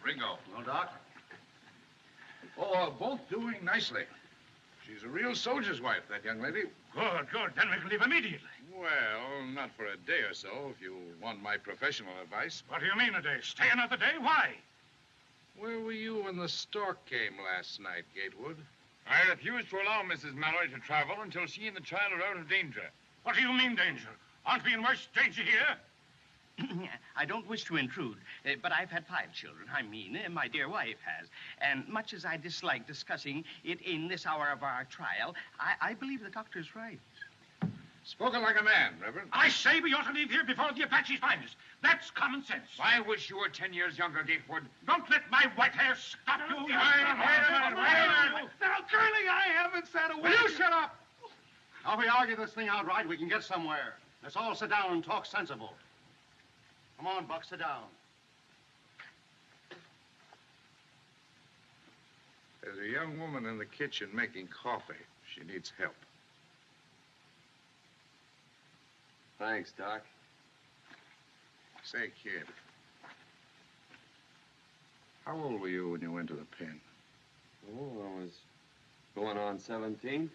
Ringo. No, Doc? Oh, both doing nicely. She's a real soldier's wife, that young lady. Good, good. Then we can leave immediately. Well, not for a day or so, if you want my professional advice. What do you mean a day? Stay another day? Why? Where were you when the stork came last night, Gatewood? I refuse to allow Mrs. Mallory to travel until she and the child are out of danger. What do you mean, danger? Aren't we in worse danger here? I don't wish to intrude, but I've had 5 children. I mean, my dear wife has. And much as I dislike discussing it in this hour of our trial, I believe the doctor's right. Spoken like a man, Reverend. I say we ought to leave here before the Apaches find us. That's common sense. I wish you were 10 years younger, Gatewood. Don't let my white hair stop you. Now, Curly, I haven't said a word. Will you shut up? Now, if we argue this thing outright, we can get somewhere. Let's all sit down and talk sensible. Come on, Buck, sit down. There's a young woman in the kitchen making coffee. She needs help. Thanks, Doc. Say, kid, how old were you when you went to the pen? Oh, I was going on 17.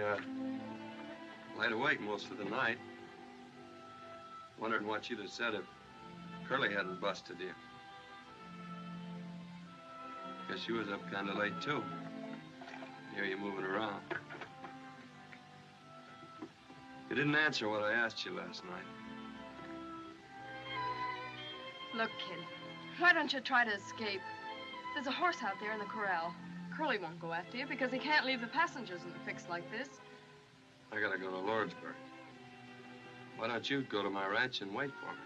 I laid awake most of the night, wondering what you'd have said if Curly hadn't busted you. Guess she was up kind of late, too. Hear you moving around. You didn't answer what I asked you last night. Look, kid, why don't you try to escape? There's a horse out there in the corral. Curly won't go after you because he can't leave the passengers in a fix like this. I gotta go to Lordsburg. Why don't you go to my ranch and wait for me?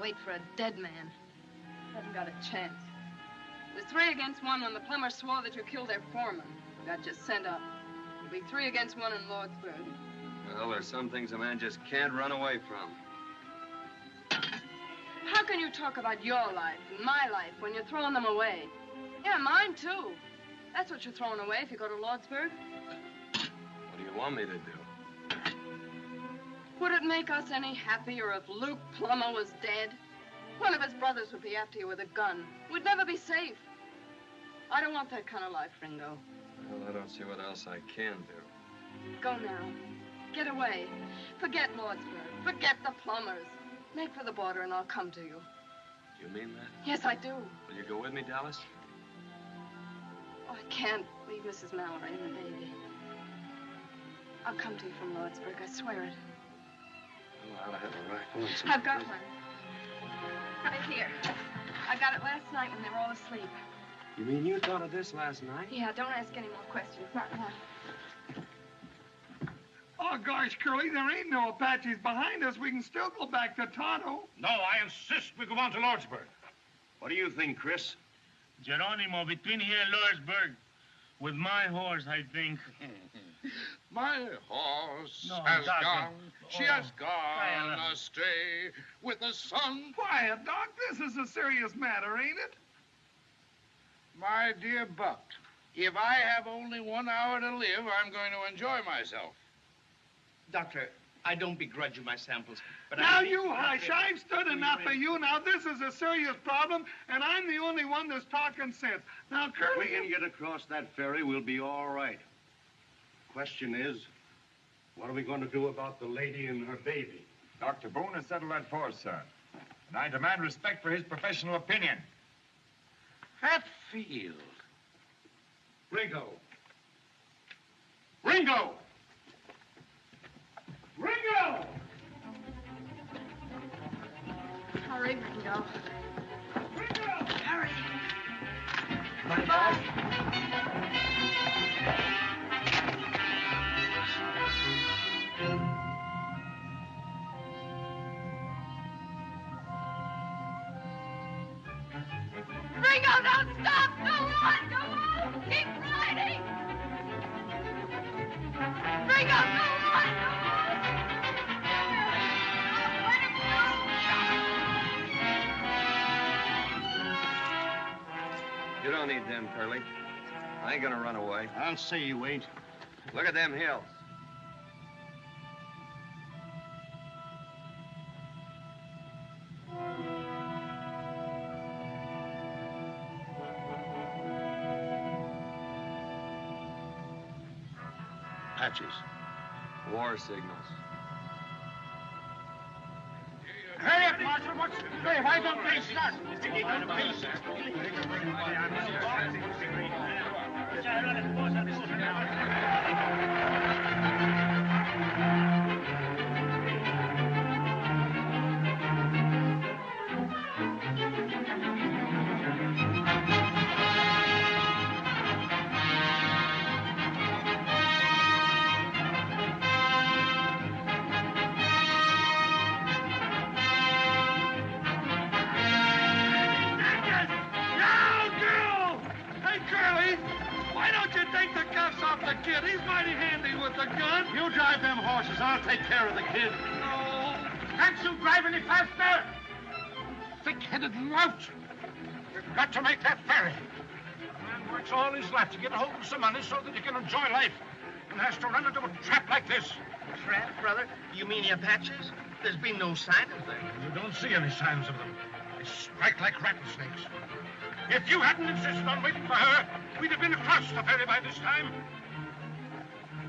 Wait for a dead man. Haven't got a chance. It was 3 against 1 when the plumber swore that you killed their foreman. Got you sent up. It'll be 3 against 1 in Lordsburg. Well, there's some things a man just can't run away from. How can you talk about your life and my life when you're throwing them away? Yeah, mine, too. That's what you're throwing away if you go to Lordsburg. What do you want me to do? Would it make us any happier if Luke Plummer was dead? One of his brothers would be after you with a gun. We'd never be safe. I don't want that kind of life, Ringo. Well, I don't see what else I can do. Go now. Get away. Forget Lordsburg. Forget the Plumbers. Make for the border and I'll come to you. Do you mean that? Yes, I do. Will you go with me, Dallas? Oh, I can't leave Mrs. Mallory and the baby. I'll come to you from Lordsburg, I swear it. Well, I ought to have a rifle and some... I've got one. Right here. I got it last night when they were all asleep. You mean you thought of this last night? Yeah, don't ask any more questions. Not now. Oh, gosh, Curly, there ain't no Apaches behind us. We can still go back to Tonto. No, I insist we go on to Lordsburg. What do you think, Chris? Geronimo, between here and Lordsburg, with my horse, I think. My horse No, has Doc, gone. She has gone quiet. astray with the sun. Quiet, Doc. This is a serious matter, ain't it? My dear Buck, if I have only 1 hour to live, I'm going to enjoy myself. Doctor, I don't begrudge you my samples, but Now you hush. I've stood enough of you. Now, this is a serious problem, and I'm the only one that's talking sense. Now, Curly... We can get across that ferry. We'll be all right. Question is, what are we going to do about the lady and her baby? Dr. Boone has settled that for us, sir. And I demand respect for his professional opinion. Hatfield. Ringo. Ringo! Ringo! Hurry, Ringo. Ringo! Hurry. Bye. Ringo, don't stop! Go on, go on! Keep riding! Ringo, go on, go on! Let him You don't need them, Curly. I ain't gonna run away. I'll say you ain't. Look at them hills. Apaches. War signals. Hurry up, Marshal. Hey, why don't they start? Kid, he's mighty handy with a gun. You drive them horses. I'll take care of the kid. No. Can't you drive any faster? Thick-headed lout. We've got to make that ferry. A man works all his life to get a hold of some money so that he can enjoy life, and has to run into a trap like this. Trap, brother? You mean the Apaches? There's been no sign of them. You don't see any signs of them. They strike like rattlesnakes. If you hadn't insisted on waiting for her, we'd have been across the ferry by this time.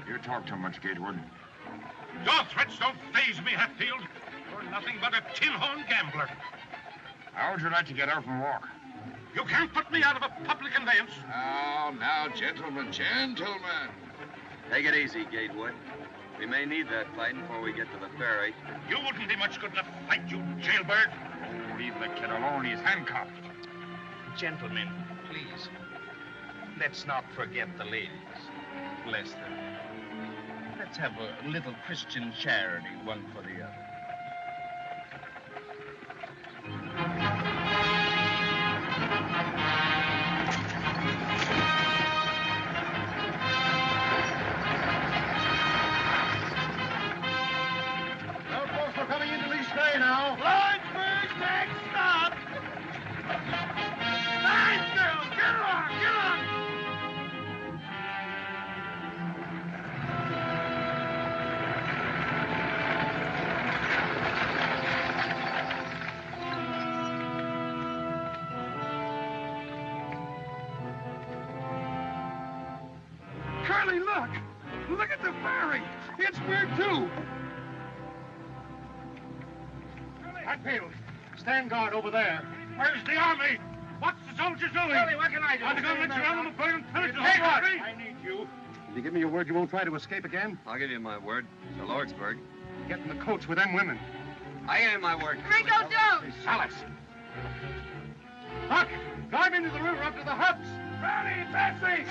You talk too much, Gatewood. Your threats don't faze me, Hatfield. You're nothing but a tin-horn gambler. How would you like to get out and walk? You can't put me out of a public conveyance. Now, gentlemen, gentlemen. Take it easy, Gatewood. We may need that fight before we get to the ferry. You wouldn't be much good in a fight, you jailbird. Oh, leave the kid alone. He's handcuffed. Gentlemen, please. Let's not forget the ladies. Bless them. Let's have a little Christian charity, one for the other. Well, folks, we're coming into Lee's Bay now. Lawrenceburg's next stop. Nice girl. Get on, get on. Curly, look. Look at the ferry. It's where too. Hatfield, stand guard over there. Where's the army? What's the soldiers doing? Curly, what can I do? Are they going to let you run them a burning pillage? Hey, what? I need you. Will you give me your word you won't try to escape again? I'll give you my word. To Lordsburg. Get in the coach with them women. I give you my word. Ringo, don't! Alice. Buck, dive into the river up to the huts. Ready, Betsy.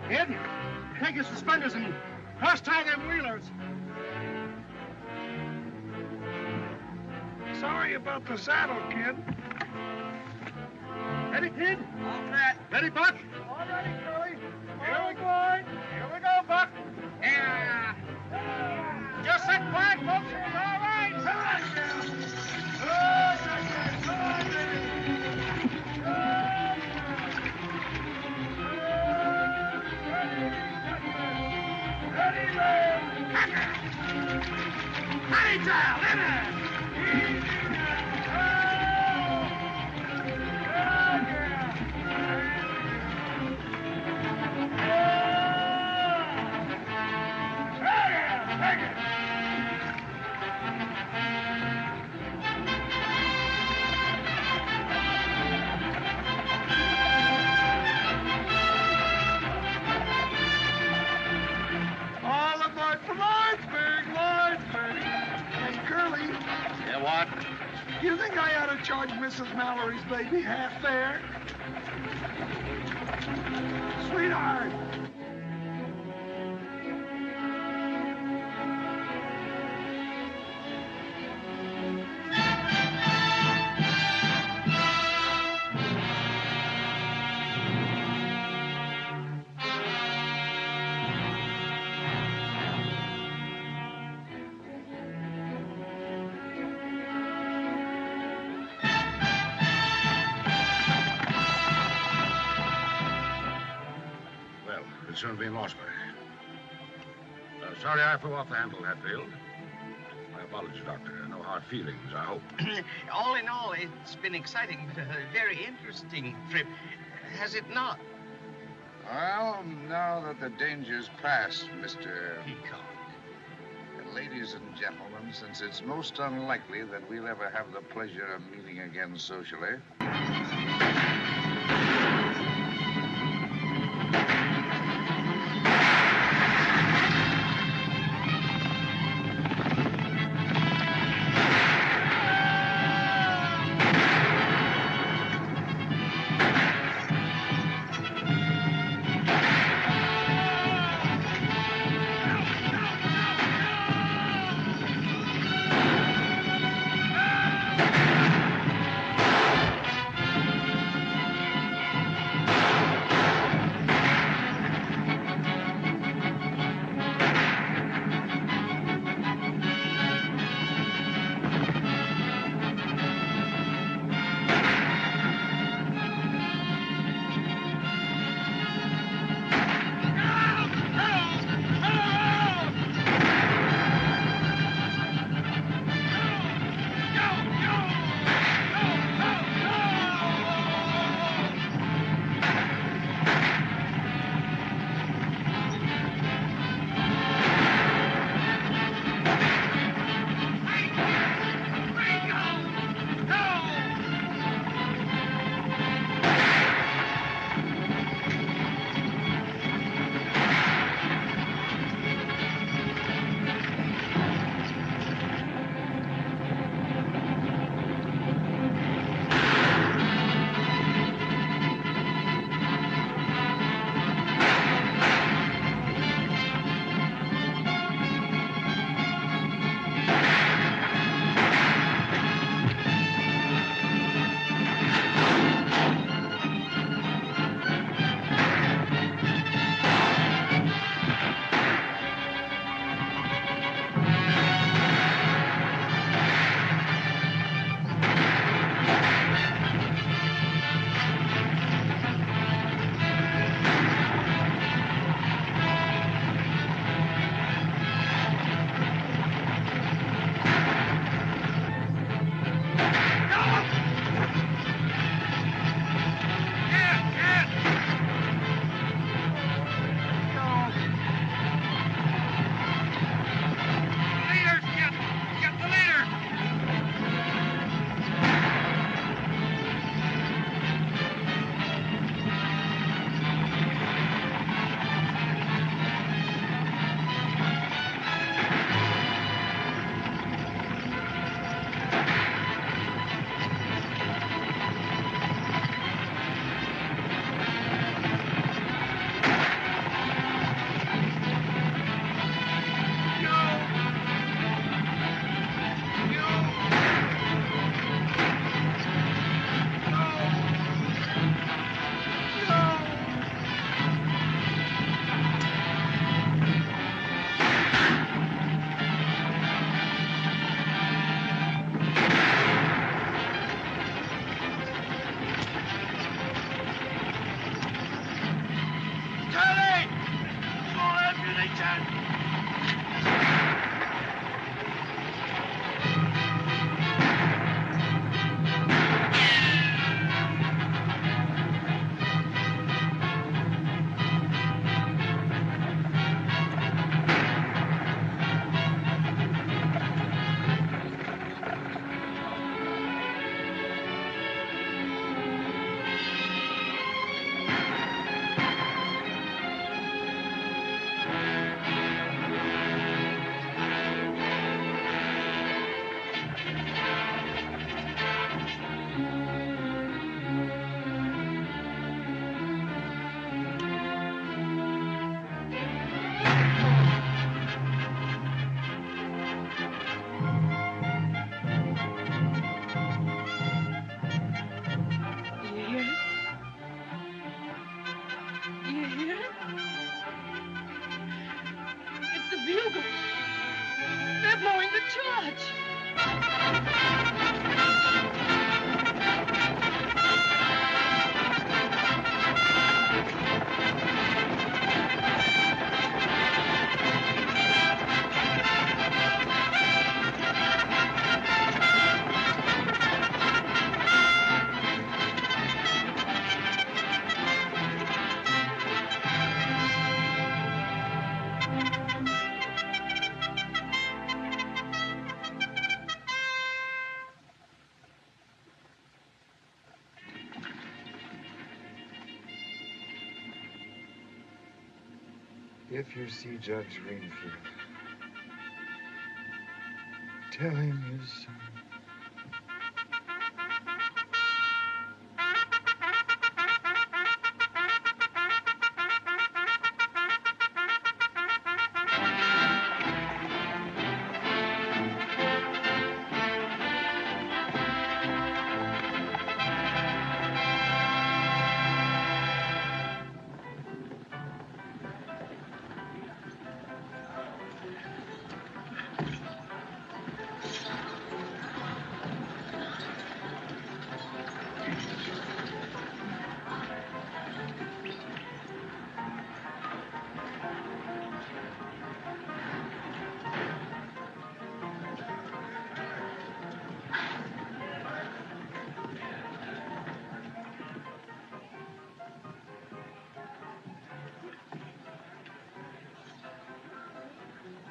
Kid, take your suspenders and cross-tie them wheelers. Sorry about the saddle, kid. Ready, kid? All set. Ready, Buck? All ready, Curly. Here we go. Here we go, Buck. Yeah. Just sit quiet, folks. It's all right. Honey child, in it! All aboard for Lordsburg. Hey, Curly, Yeah, what? you think I ought to charge Mrs. Mallory's baby half fare? Sweetheart. Well, we'll soon be in Lordsburg. Sorry I flew off the handle, Hatfield. My apologies, Doctor. No hard feelings, I hope. All in all, it's been exciting, but a very interesting trip. Has it not? Well, now that the danger's past, Mr. Peacock. Ladies and gentlemen, since it's most unlikely that we'll ever have the pleasure of meeting again socially, George! If you see Judge Greenfield, tell him his son.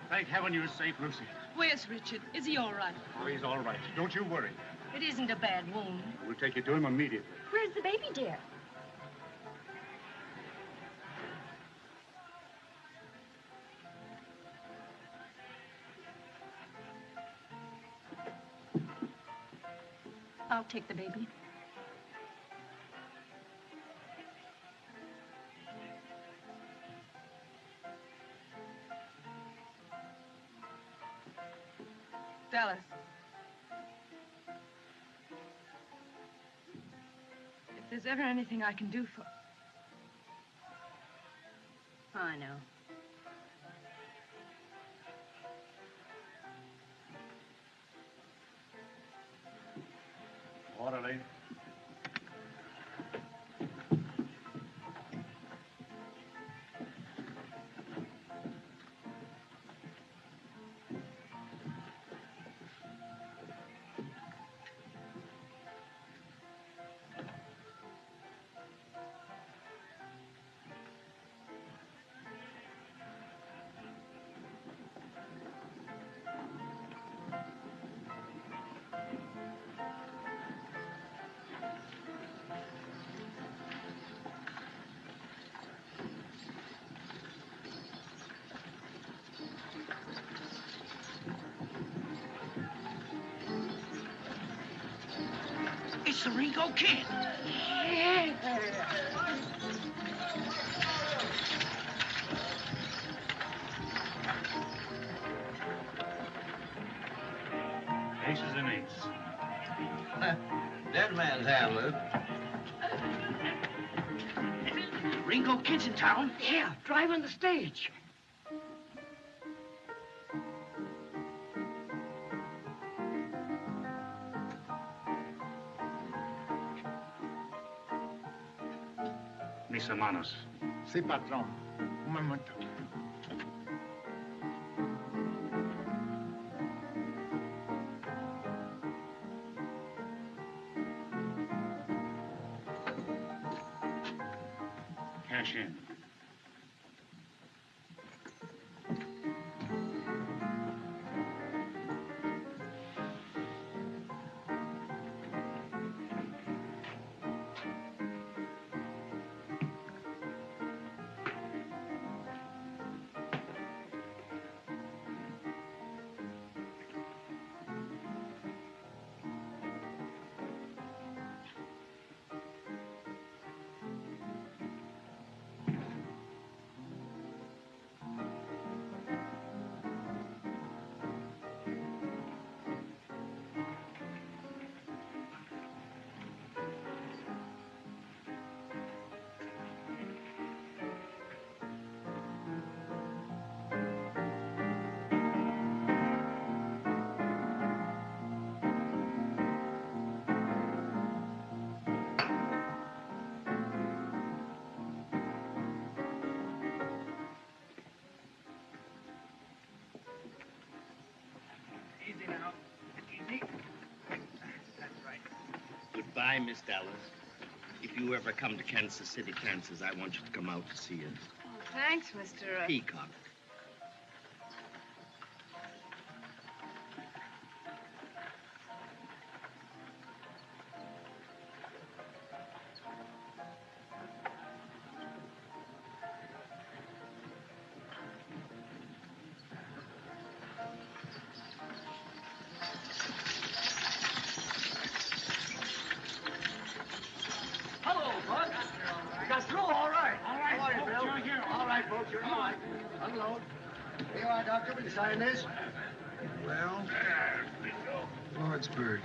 Thank heaven you're safe, Lucy. Where's Richard? Is he all right? Oh, he's all right. Don't you worry. It isn't a bad wound. We'll take you to him immediately. Where's the baby, dear? I'll take the baby. Dallas. If there's ever anything I can do for... I know. Orderly. It's the Ringo Kid. Ace is an ace. Dead man's hand, Luke. Ringo Kid's in town? Yeah, driving the stage. Mis hermanos. Sí, patrón. Un momento. Cash in. Hi, Miss Dallas. If you ever come to Kansas City, Kansas, I want you to come out to see us. Oh, thanks, Mr. Peacock. Hello, Bud. You got through all right. All right, folks, you're here. All right, folks, you're all right. Unload. Here you are, Doctor. Will you sign this? Well, Lordsburg.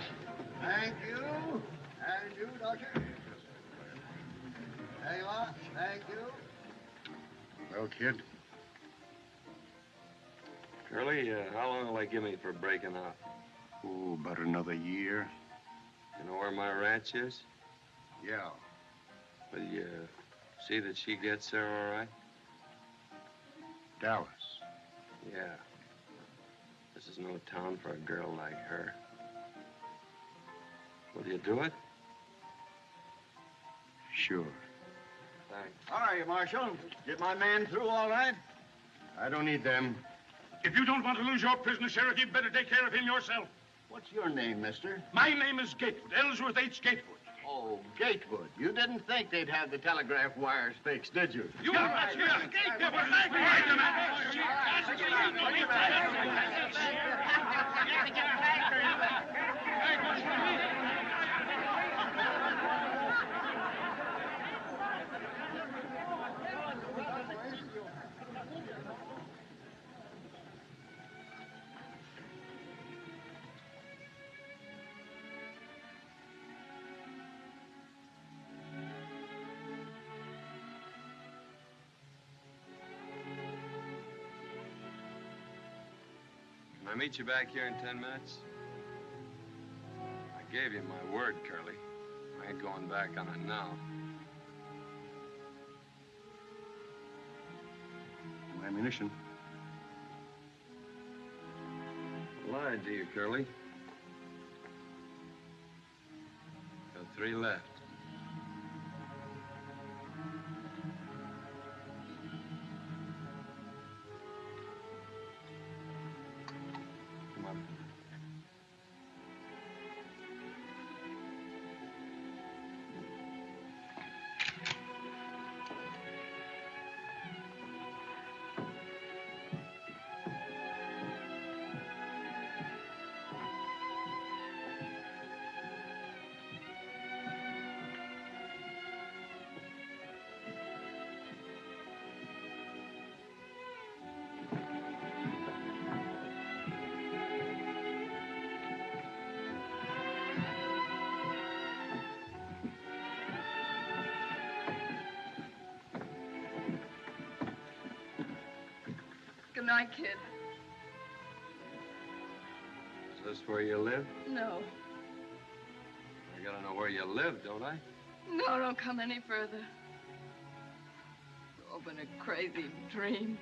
Thank you. And you, Doctor. There you are. Thank you. Well, kid, Curly, how long will they give me for breaking out? oh, about another year. You know where my ranch is? Yeah. Will you see that she gets there all right? Dallas. Yeah. This is no town for a girl like her. Will you do it? Sure. Thanks. How are you, Marshal? Get my man through all right? I don't need them. If you don't want to lose your prisoner, Sheriff, you'd better take care of him yourself. What's your name, mister? My name is Gatewood, Ellsworth H. Gatewood. Oh, Gatewood. You didn't think they'd have the telegraph wires fixed, did you? You are right. Gatewood. Can I meet you back here in 10 minutes? I gave you my word, Curly. I ain't going back on it now. No ammunition. I lied to you, Curly. Got 3 left. Come on. Good night, kid. Is this where you live? No. I gotta know where you live, don't I? No, don't come any further. It's all been a crazy dream.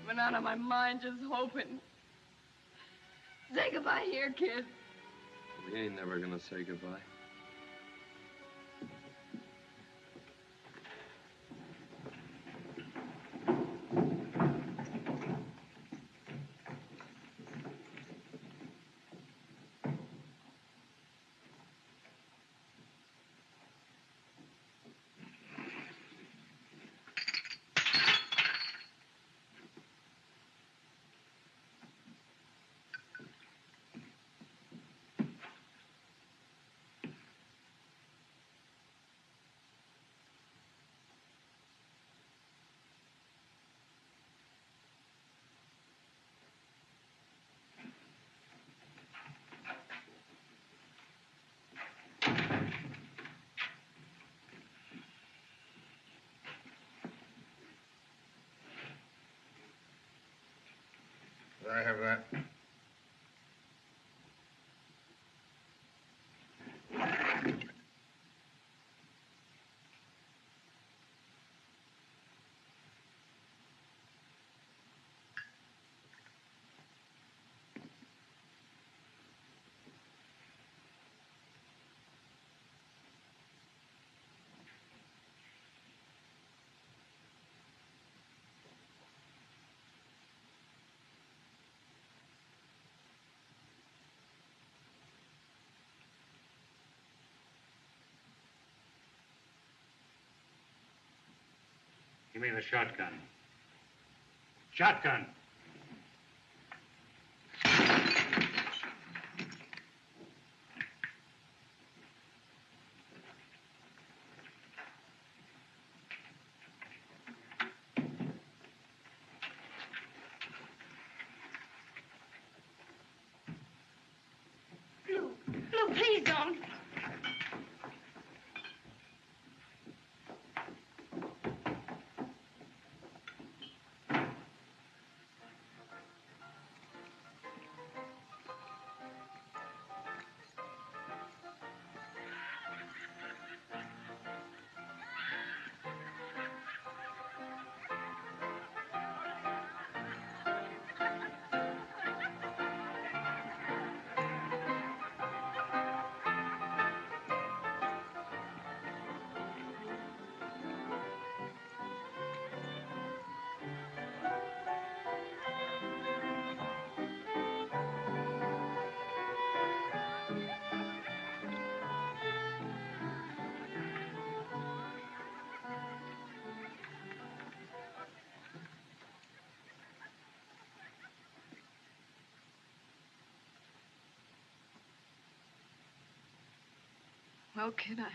I've been out of my mind just hoping. Say goodbye here, kid. We ain't never gonna say goodbye. I have that. Give me the shotgun. Shotgun. Lou, please don't. Well, kid, I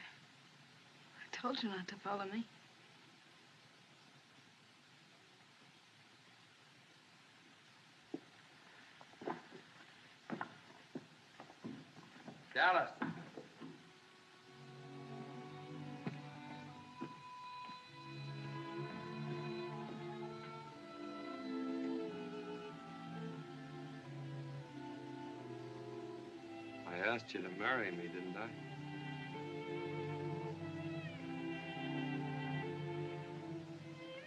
told you not to follow me. Dallas. I asked you to marry me, didn't I?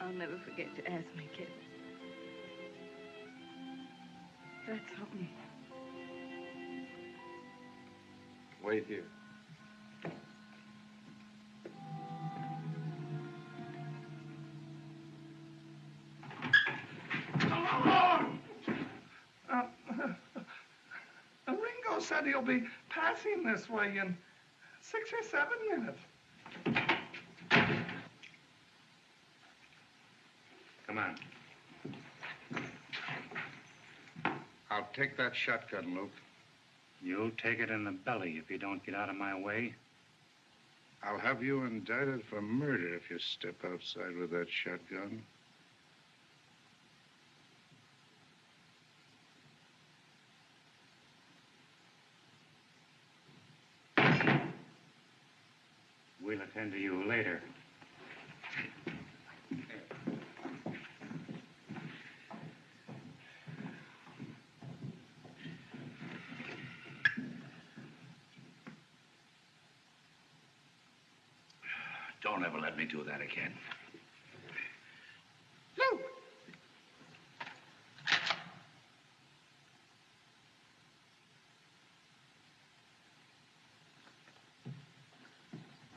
I'll never forget you asked me, kid. That's something. Wait here. Ringo said he'll be passing this way in 6 or 7 minutes. Come on. I'll take that shotgun, Luke. You'll take it in the belly if you don't get out of my way. I'll have you indicted for murder if you step outside with that shotgun. We'll attend to you later. Don't ever let me do that again. Luke!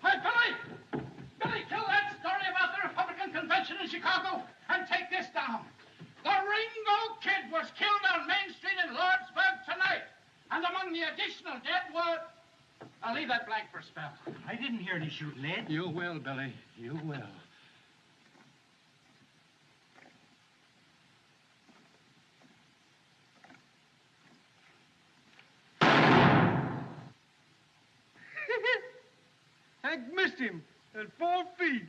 Hey, Billy! Billy, kill that story about the Republican convention in Chicago and take this down. The Ringo Kid was killed on Main Street in Lordsburg tonight. And among the additional dead were... I'll leave that blank for a spell. I didn't hear any shooting, Ed. You will, Billy. You will. Hank missed him at 4 feet.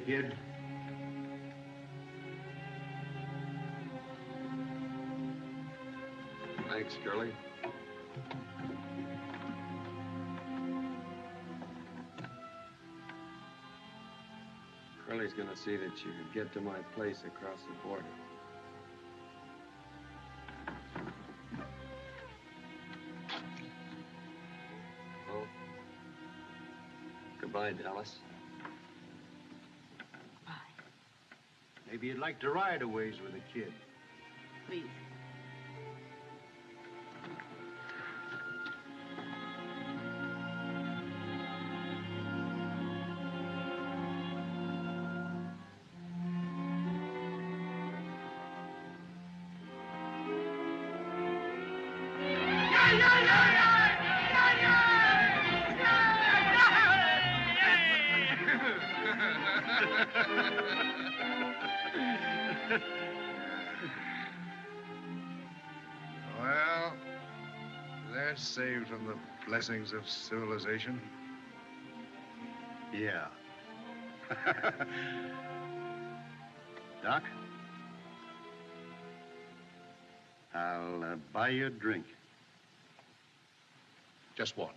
kid. Thanks, Curly. Curly's gonna see that you get to my place across the border. Well, goodbye, Dallas. Maybe you'd like to ride a ways with a kid. Please. Well, they're saved from the blessings of civilization. Yeah. Doc? I'll buy you a drink. Just one.